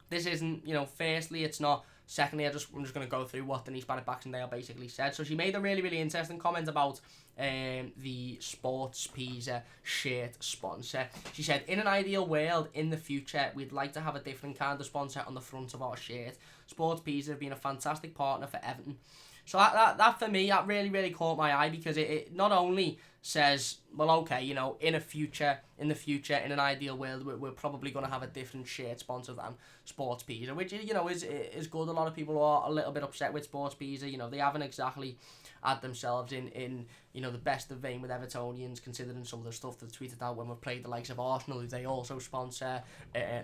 this isn't, firstly, it's not. Secondly, I'm just going to go through what Denise Barrett-Baxendale basically said. So she made a really, really interesting comment about the Sports Pizza shirt sponsor. She said, in an ideal world, in the future, we'd like to have a different kind of sponsor on the front of our shirt. Sports Pizza have been a fantastic partner for Everton. So that for me, that really, really caught my eye, because it not only says, well, okay, in the future, in an ideal world, we're probably going to have a different shirt sponsor than Sports Pizza, which, is good. A lot of people are a little bit upset with Sports Pizza. They haven't exactly had themselves in the best of vein with Evertonians, considering some of the stuff they've tweeted out when we've played the likes of Arsenal, who they also sponsor,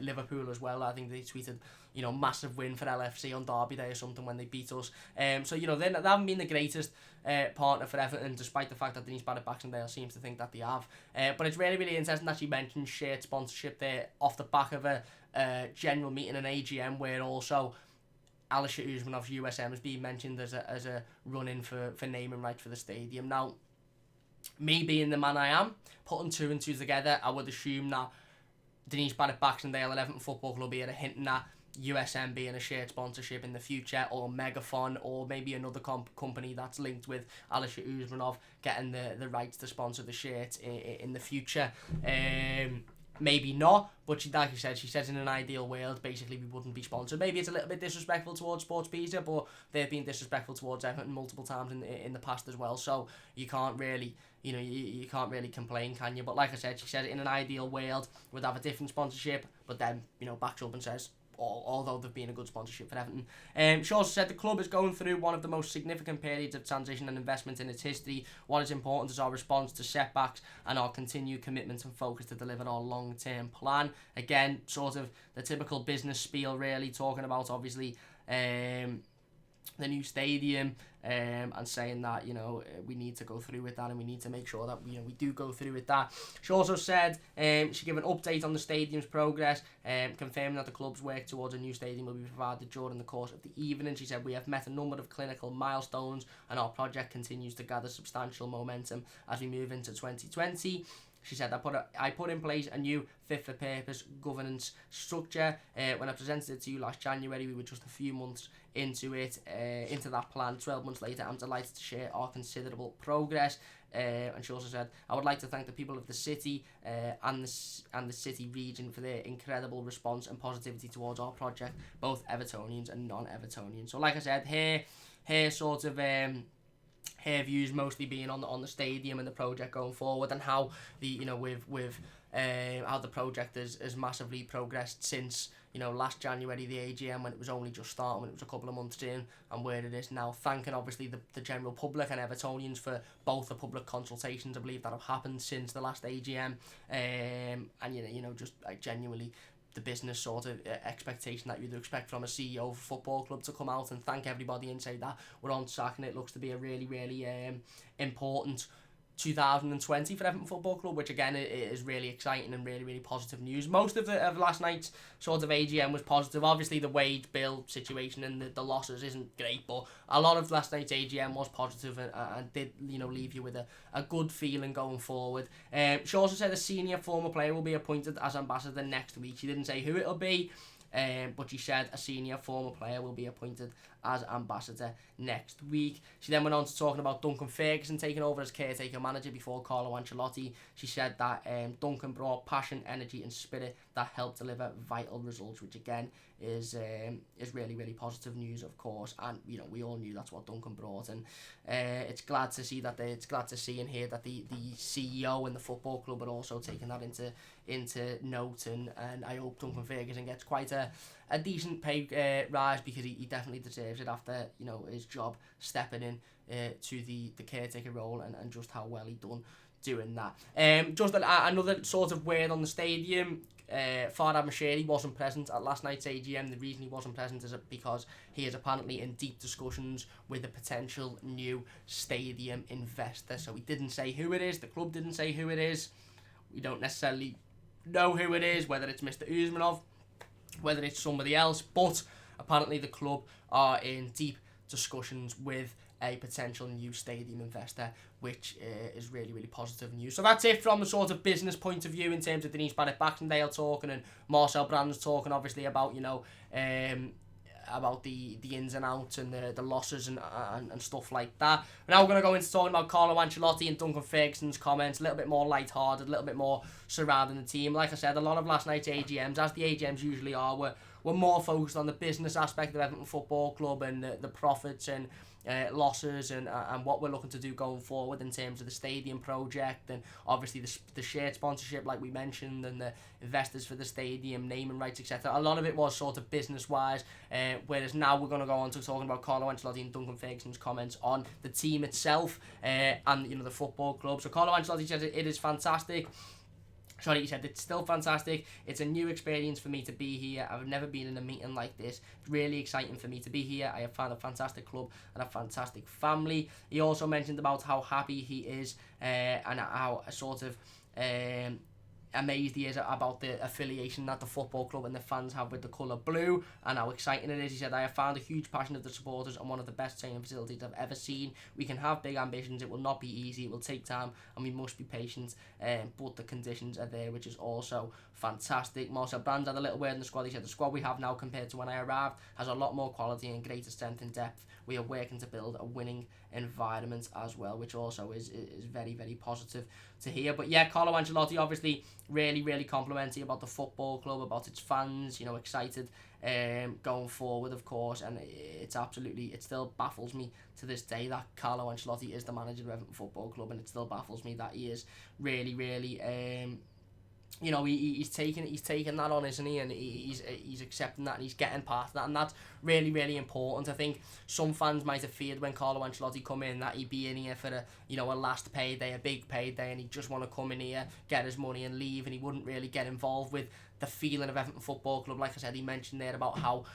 Liverpool as well. I think they tweeted, massive win for LFC on Derby Day or something when they beat us. So, they haven't been the greatest partner for Everton, despite the fact that Denise Barrett-Baxendale seems to think that they have. But it's really, really interesting that she mentioned shirt sponsorship there off the back of a general meeting, an AGM, where also Alisher Usmanov's USM has been mentioned as a run-in for naming rights for the stadium. Now, me being the man I am, putting two and two together, I would assume that Denise Barrett-Baxendale and Everton Football Club are hinting at USM being a shared sponsorship in the future, or Megaphone, or maybe another company that's linked with Alisher Usmanov getting the rights to sponsor the shirt in the future. Maybe not, but like you said, she says in an ideal world, basically we wouldn't be sponsored. Maybe it's a little bit disrespectful towards Sports Pizza, but they've been disrespectful towards Everton multiple times in the past as well. So you can't really, you can't really complain, can you? But like I said, she said in an ideal world we'd have a different sponsorship, but then backs up and says, although they've been a good sponsorship for Everton. She also said the club is going through one of the most significant periods of transition and investment in its history. What is important is our response to setbacks and our continued commitment and focus to deliver our long-term plan. Again, sort of the typical business spiel, really, talking about obviously the new stadium, and saying that we need to go through with that, and we need to make sure that we do go through with that. She also said she gave an update on the stadium's progress, confirming that the club's work towards a new stadium will be provided during the course of the evening. She said we have met a number of clinical milestones, and our project continues to gather substantial momentum as we move into 2020. She said, I put in place a new fit-for-purpose governance structure. When I presented it to you last January, we were just a few months into that plan. 12 months later, I'm delighted to share our considerable progress. And she also said, I would like to thank the people of the city and the city region for their incredible response and positivity towards our project, both Evertonians and non-Evertonians. So like I said, her sort of her views mostly being on the stadium and the project going forward, and how the how the project has massively progressed since last January, the AGM, when it was only just starting, when it was a couple of months in, and where it is now. Thanking obviously the general public and Evertonians for both the public consultations, I believe, that have happened since the last AGM, and just like genuinely the business sort of expectation that you'd expect from a CEO of a football club to come out and thank everybody and say that we're on track, and it looks to be a really, really important 2020 for Everton Football Club, which again it is really exciting and really, really positive news. Most of last night's sort of AGM was positive. Obviously the wage bill situation and the losses isn't great, but a lot of last night's AGM was positive and did leave you with a good feeling going forward. She also said a senior former player will be appointed as ambassador next week. She didn't say who it'll be, but she said a senior former player will be appointed as ambassador next week. She then went on to talking about Duncan Ferguson taking over as caretaker manager before Carlo Ancelotti. She said that Duncan brought passion, energy and spirit that helped deliver vital results, which again is really, really positive news, of course. And we all knew that's what Duncan brought, and it's glad to see it's glad to see and hear that the CEO and the football club are also taking that into note, and I hope Duncan Ferguson gets quite a decent pay rise, because he definitely deserves it after his job stepping in to the caretaker role, and just how well he done doing that. Just another sort of word on the stadium. Farhad Moshiri wasn't present at last night's AGM. The reason he wasn't present is because he is apparently in deep discussions with a potential new stadium investor. So he didn't say who it is. The club didn't say who it is. We don't necessarily know who it is, whether it's Mr. Usmanov, whether it's somebody else. But apparently the club are in deep discussions with a potential new stadium investor, which is really, really positive news. So that's it from the sort of business point of view, in terms of Denise Barrett-Baxendale talking and Marcel Brands talking, obviously, about about the ins and outs and the losses and stuff like that. Now we're going to go into talking about Carlo Ancelotti and Duncan Ferguson's comments, a little bit more lighthearted, a little bit more surrounding the team. Like I said, a lot of last night's AGMs, as the AGMs usually are, were more focused on the business aspect of Everton Football Club and the profits and losses and what we're looking to do going forward in terms of the stadium project, and obviously the shared sponsorship, like we mentioned, and the investors for the stadium, naming rights, etc. A lot of it was sort of business wise, whereas now we're going to go on to talking about Carlo Ancelotti and Duncan Ferguson's comments on the team itself and the football club. So Carlo Ancelotti said it is fantastic. Sorry, he said it's still fantastic. It's a new experience for me to be here. I've never been in a meeting like this. It's really exciting for me to be here. I have found a fantastic club and a fantastic family. He also mentioned about how happy he is and how sort of amazed he is about the affiliation that the football club and the fans have with the colour blue, and how exciting it is. He said, I have found a huge passion of the supporters and one of the best training facilities I've ever seen. We can have big ambitions. It will not be easy. It will take time and we must be patient, but the conditions are there, which is also fantastic. Marcel Brands had a little word in the squad. He said, the squad we have now compared to when I arrived has a lot more quality and greater strength and depth. We are working to build a winning environment as well, which also is very, very positive to hear. But yeah, Carlo Ancelotti obviously really, really complimentary about the football club, about its fans, excited going forward, of course. And it still baffles me to this day that Carlo Ancelotti is the manager of Everton Football Club, and it still baffles me that he is really, really he's taking that on, isn't he? And he's accepting that, and he's getting past that, and that's really, really important. I think some fans might have feared when Carlo Ancelotti come in that he'd be in here for a last payday, a big payday, and he'd just want to come in here, get his money and leave, and he wouldn't really get involved with the feeling of Everton Football Club. Like I said, he mentioned there about how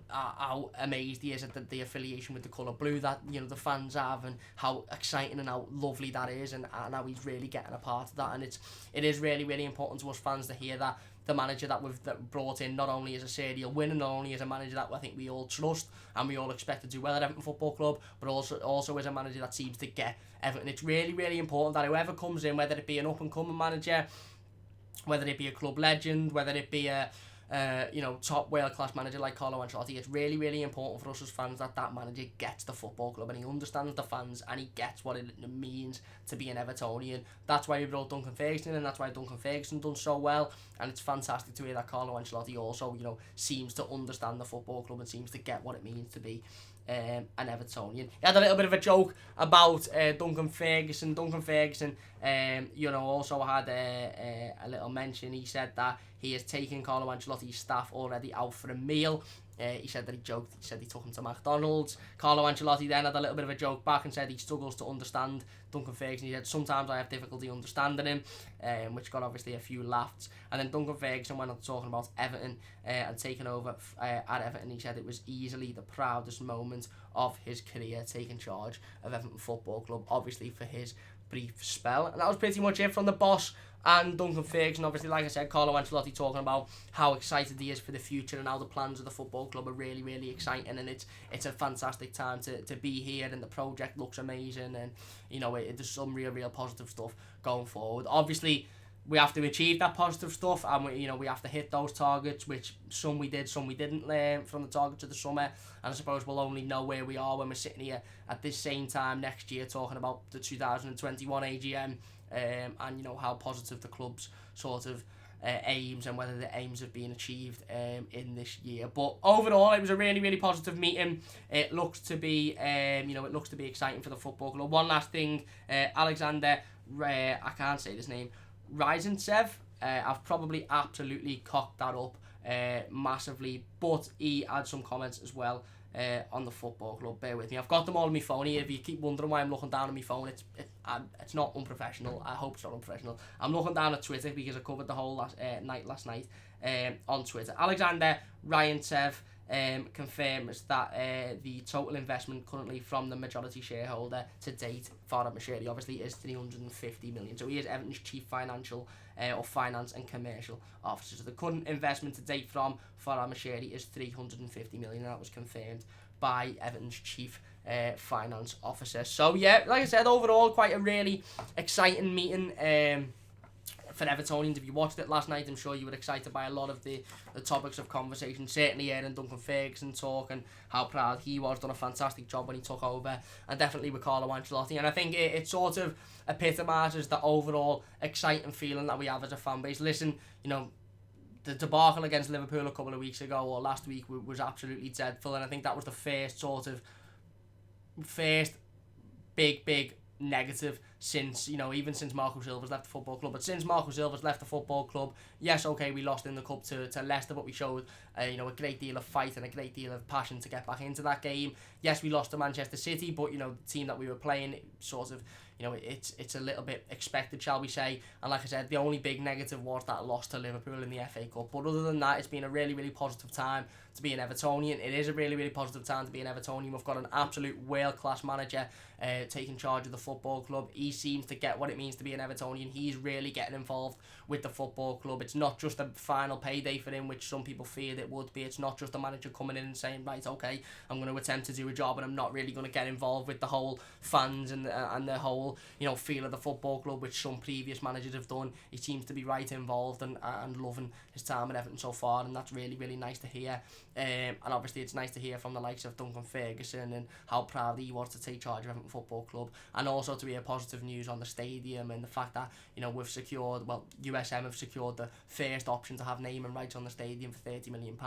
how amazed he is at the affiliation with the colour blue that the fans have, and how exciting and how lovely that is, and how he's really getting a part of that. And it is really, really important to us fans to hear that the manager that we've brought in not only is a serial winner, not only is a manager that I think we all trust and we all expect to do well at Everton Football Club, but also is a manager that seems to get Everton. It's really, really important that whoever comes in, whether it be an up and coming manager, whether it be a club legend, whether it be a top world-class manager like Carlo Ancelotti, it's really, really important for us as fans that manager gets the football club and he understands the fans and he gets what it means to be an Evertonian. That's why we brought Duncan Ferguson, and that's why Duncan Ferguson done so well, and it's fantastic to hear that Carlo Ancelotti also seems to understand the football club and seems to get what it means to be an Evertonian. He had a little bit of a joke about Duncan Ferguson. Duncan Ferguson also had a little mention. He said that he has taken Carlo Ancelotti's staff already out for a meal. He said that he joked. He said he took him to McDonald's. Carlo Ancelotti then had a little bit of a joke back and said he struggles to understand Duncan Ferguson. He said, sometimes I have difficulty understanding him, which got obviously a few laughs. And then Duncan Ferguson went on talking about Everton and taking over at Everton. He said it was easily the proudest moment of his career, taking charge of Everton Football Club, obviously for his brief spell. And that was pretty much it from the boss and Duncan Ferguson. Obviously, like I said, Carlo Ancelotti talking about how excited he is for the future and how the plans of the football club are really, really exciting, and it's a fantastic time to be here, and the project looks amazing, and there's some real positive stuff going forward. Obviously, we have to achieve that positive stuff, and we have to hit those targets, which some we did, some we didn't learn from the targets of the summer, and I suppose we'll only know where we are when we're sitting here at this same time next year talking about the 2021 AGM, and how positive the club's sort of aims and whether the aims have been achieved in this year. But overall, it was a really, really positive meeting. It looks to be, it looks to be exciting for the football club. One last thing, Alexander, I can't say his name, Ryzantsev. I've probably absolutely cocked that up massively, but he had some comments as well on the football club. Bear with me, I've got them all on my phone here. If you keep wondering why I'm looking down on my phone, it's not unprofessional. I hope it's not unprofessional. I'm looking down at Twitter because I covered the whole last night on Twitter. Alexander Ryzantsev confirms that the total investment currently from the majority shareholder to date, Farhad Moshiri, obviously is 350 million. So he is Everton's chief financial or finance and commercial officer. So the current investment to date from Farhad Moshiri is 350 million, and that was confirmed by Everton's chief finance officer. So yeah, like I said, overall quite a really exciting meeting for Evertonians. If you watched it last night, I'm sure you were excited by a lot of the topics of conversation. Certainly hearing Duncan Ferguson talk and how proud he was, done a fantastic job when he took over, and definitely with Carlo Ancelotti. And I think it sort of epitomises the overall exciting feeling that we have as a fan base. Listen, the debacle against Liverpool a couple of weeks ago or last week was absolutely dreadful, and I think that was the first big negative since, even since Marco Silva's left the football club. But since Marco Silva's left the football club, yes, okay, we lost in the cup to Leicester, but we showed a great deal of fight and a great deal of passion to get back into that game. Yes, we lost to Manchester City, but the team that we were playing, sort of, it's a little bit expected, shall we say. And like I said, the only big negative was that loss to Liverpool in the FA Cup. But other than that, it's been a really, really positive time to be an Evertonian. It is a really, really positive time to be an Evertonian. We've got an absolute world-class manager taking charge of the football club. He seems to get what it means to be an Evertonian. He's really getting involved with the football club. It's not just a final payday for him, which some people feared it would be. It's not just a manager coming in and saying, right, okay, I'm going to attempt to do a job and I'm not really going to get involved with the whole fans and the whole feel of the football club, which some previous managers have done. He seems to be right involved and loving his time at Everton so far, and that's really, really nice to hear. And obviously it's nice to hear from the likes of Duncan Ferguson and how proud he was to take charge of Everton Football Club, and also to hear positive news on the stadium and the fact that we've secured, USM have secured the first option to have naming rights on the stadium for £30 million,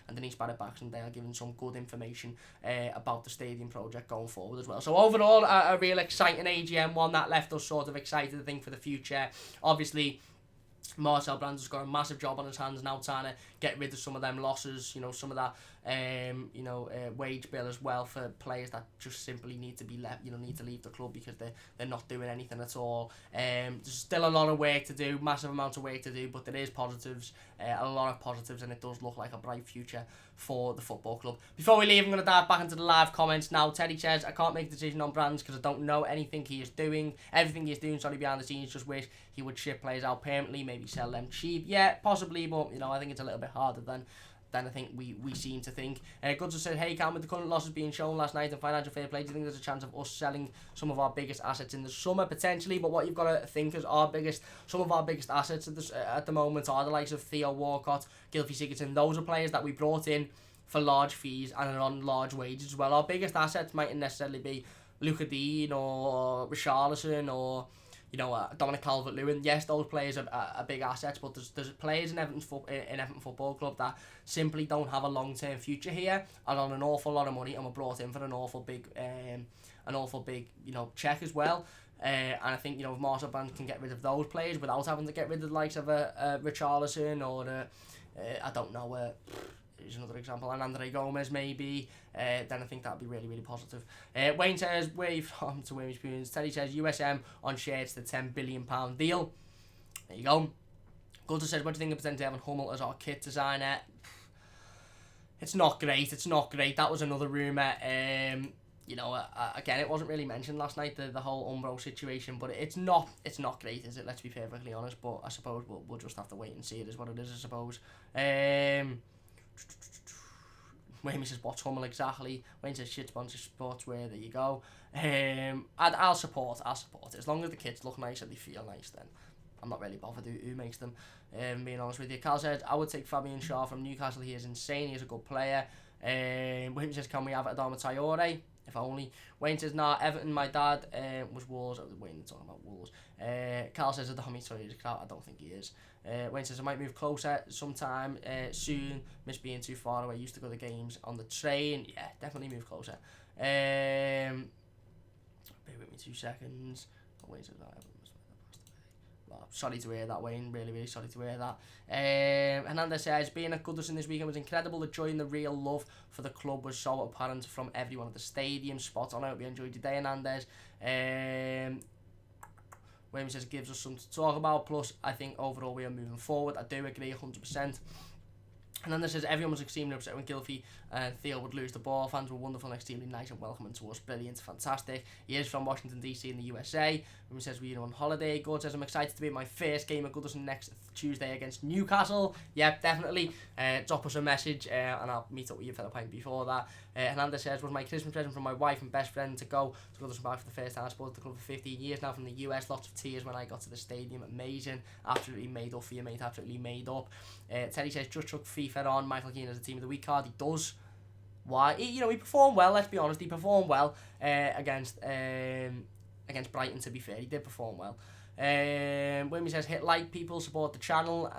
and Denise Barrett-Baxendale giving some good information about the stadium project going forward as well. So overall, a real exciting AGM, one that left us sort of excited, I think, for the future. Obviously, Marcel Brands has got a massive job on his hands now, trying to get rid of some of them losses, some of that wage bill as well for players that just simply need to be left, need to leave the club because they're not doing anything at all. There's still a lot of work to do, massive amounts of work to do, but there is positives, a lot of positives, and it does look like a bright future for the football club. Before we leave, I'm going to dive back into the live comments now. Teddy says, I can't make a decision on Brands because I don't know everything he is doing behind the scenes. Just wish he would ship players out permanently, maybe sell them cheap. Yeah, possibly, but I think it's a little bit harder than I think we seem to think. Goods said, hey Cam, with the current losses being shown last night in financial fair play, do you think there's a chance of us selling some of our biggest assets in the summer? Potentially, but what you've got to think is some of our biggest assets at the moment are the likes of Theo Walcott, Gylfi Sigurdsson. Those are players that we brought in for large fees and are on large wages as well. Our biggest assets mightn't necessarily be Luca Dean or Richarlison or Dominic Calvert-Lewin. Yes, those players are big assets, but there's players in Everton Football Club that simply don't have a long-term future here and on an awful lot of money, and were brought in for an awful big check as well. And I think if Marcel Brands can get rid of those players without having to get rid of the likes of Richarlison or I don't know. Is another example, and Andre Gomez maybe, then I think that'd be really, really positive. Wayne says, where are you from to where experience? Teddy says, USM on shares to the £10 billion deal. There you go. Gunter says, what do you think of potentially having Hummel as our kit designer? It's not great. That was another rumour. Again, it wasn't really mentioned last night, the whole Umbro situation, but it's not great, is it? Let's be perfectly honest, but I suppose we'll just have to wait and see. It is what it is, I suppose. Wayne says, what's Hummel exactly? Wayne says, shit sponsor sportswear, there you go. I'll support it. As long as the kids look nice and they feel nice, then I'm not really bothered who makes them, being honest with you. Carl says, I would take Fabian Shaw from Newcastle. He is insane. He's a good player. Wayne says, can we have Adama Traore? If only. Wayne says, nah, Everton, my dad was Wolves. Wayne talking about Wolves. Carl says, sorry, I don't think he is. Wayne says, I might move closer sometime soon. Miss being too far away. Used to go to games on the train. Yeah, definitely move closer. Bear with me 2 seconds. Wayne says, sorry to hear that, Wayne. Really, really sorry to hear that. Hernandez says, being at Goodison this weekend was incredible. The joy and the real love for the club was so apparent from everyone at the stadium. Spot on. I hope you enjoyed your day, Hernandez. Wayne says it gives us something to talk about. Plus, I think overall we are moving forward. I do agree 100%. And then there says, everyone was extremely upset when Gylfi and Theo would lose the ball. Fans were wonderful and extremely nice and welcoming to us. Brilliant, fantastic. He is from Washington, D.C. in the USA. When he says, we're on holiday. God says, I'm excited to be at my first game at Goodison next Tuesday against Newcastle. Yep, definitely. Drop us a message and I'll meet up with you for the pint before that. Hernandez says, was my Christmas present from my wife and best friend to go to Goodison Park for the first time. I supported the club for 15 years now from the US. Lots of tears when I got to the stadium. Amazing. Absolutely made up for you, mate. Absolutely made up. Teddy says, just took FIFA on. Michael Keane as a team of the week card. He does. Why? He performed well, let's be honest. He performed well against Brighton, to be fair. He did perform well. Wimmy says, hit like, people, support the channel.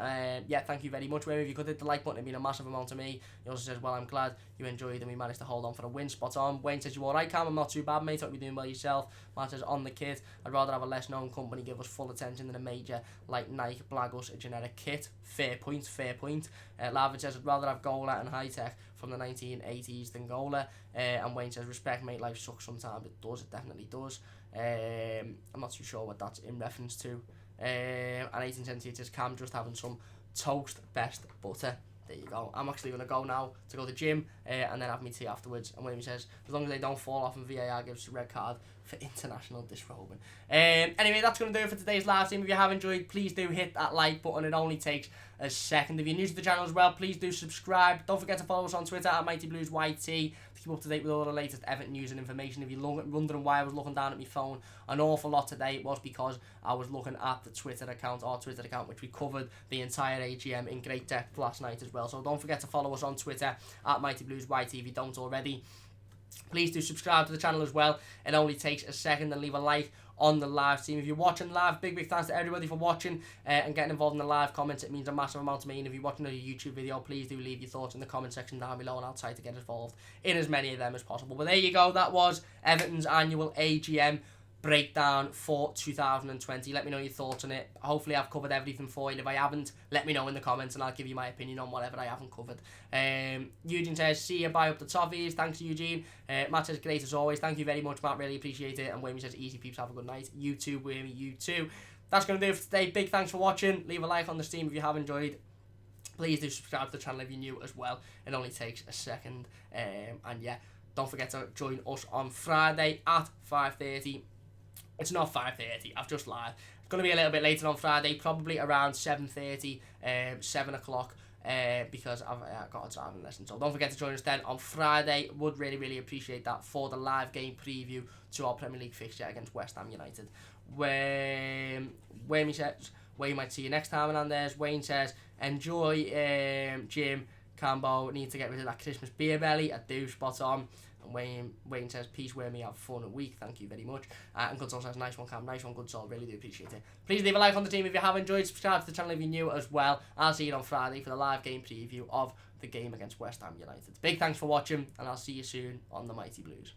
Yeah, thank you very much, Wimmy. If you could hit the like button, it'd mean a massive amount to me. He also says, well, I'm glad you enjoyed and we managed to hold on for a win. Spot on. Wayne says, you alright, Cam? I'm not too bad, mate. Hope you're doing well yourself. Matt says, on the kit, I'd rather have a less known company give us full attention than a major like Nike blag us a generic kit. Fair point, fair point. Lavin says, I'd rather have Gola and high tech from the 1980s than Gola. And Wayne says, respect, mate, life sucks sometimes. It does, it definitely does. I'm not too sure what that's in reference to. And 1878 says, Cam just having some toast best butter. There you go. I'm actually going to go now to go to the gym and then have my tea afterwards. And William says, as long as they don't fall off and VAR gives a red card for international disrobing. Anyway, that's going to do it for today's live stream. If you have enjoyed, please do hit that like button. It only takes a second. If you're new to the channel as well, please do subscribe. Don't forget to follow us on Twitter at MightyBluesYT to keep up to date with all the latest Everton news and information. If you're wondering why I was looking down at my phone an awful lot today, it was because I was looking at the Twitter account, our Twitter account, which we covered the entire AGM in great depth last night as well. So don't forget to follow us on Twitter at MightyBluesYT if you don't already. Please do subscribe to the channel as well. It only takes a second, and leave a like on the live stream. If you're watching live, big thanks to everybody for watching and getting involved in the live comments. It means a massive amount to me. And if you're watching a YouTube video, please do leave your thoughts in the comment section down below, and I'll try to get involved in as many of them as possible. But there you go. That was Everton's annual AGM breakdown for 2020. Let me know your thoughts on it. Hopefully I've covered everything for you. If I haven't, let me know in the comments and I'll give you my opinion on whatever I haven't covered. Eugene says, see you, buy up the toffees. Thanks, Eugene. Matt says, great as always. Thank you very much, Matt. Really appreciate it. And Wayne says, easy peeps, have a good night. You too, Wayne, you too. That's going to do it for today. Big thanks for watching. Leave a like on the stream if you have enjoyed. Please do subscribe to the channel if you're new as well. It only takes a second. And yeah, don't forget to join us on Friday at 5:30. It's not 5:30, I've just lied. It's going to be a little bit later on Friday, probably around 7:30, 7 o'clock, because I've got a driving lesson. So don't forget to join us then on Friday. Would really, really appreciate that for the live game preview to our Premier League fixture against West Ham United. Wayne says, Wayne might see you next time, and there's Wayne says, enjoy, Jim, Cambo, need to get rid of that Christmas beer belly. I do, spot on. And Wayne says, peace, wear me, have fun a week. Thank you very much. And Good Soul says, nice one, Cam. Nice one, Good Soul. Really do appreciate it. Please leave a like on the team if you have enjoyed. Subscribe to the channel if you're new as well. I'll see you on Friday for the live game preview of the game against West Ham United. Big thanks for watching, and I'll see you soon on the Mighty Blues.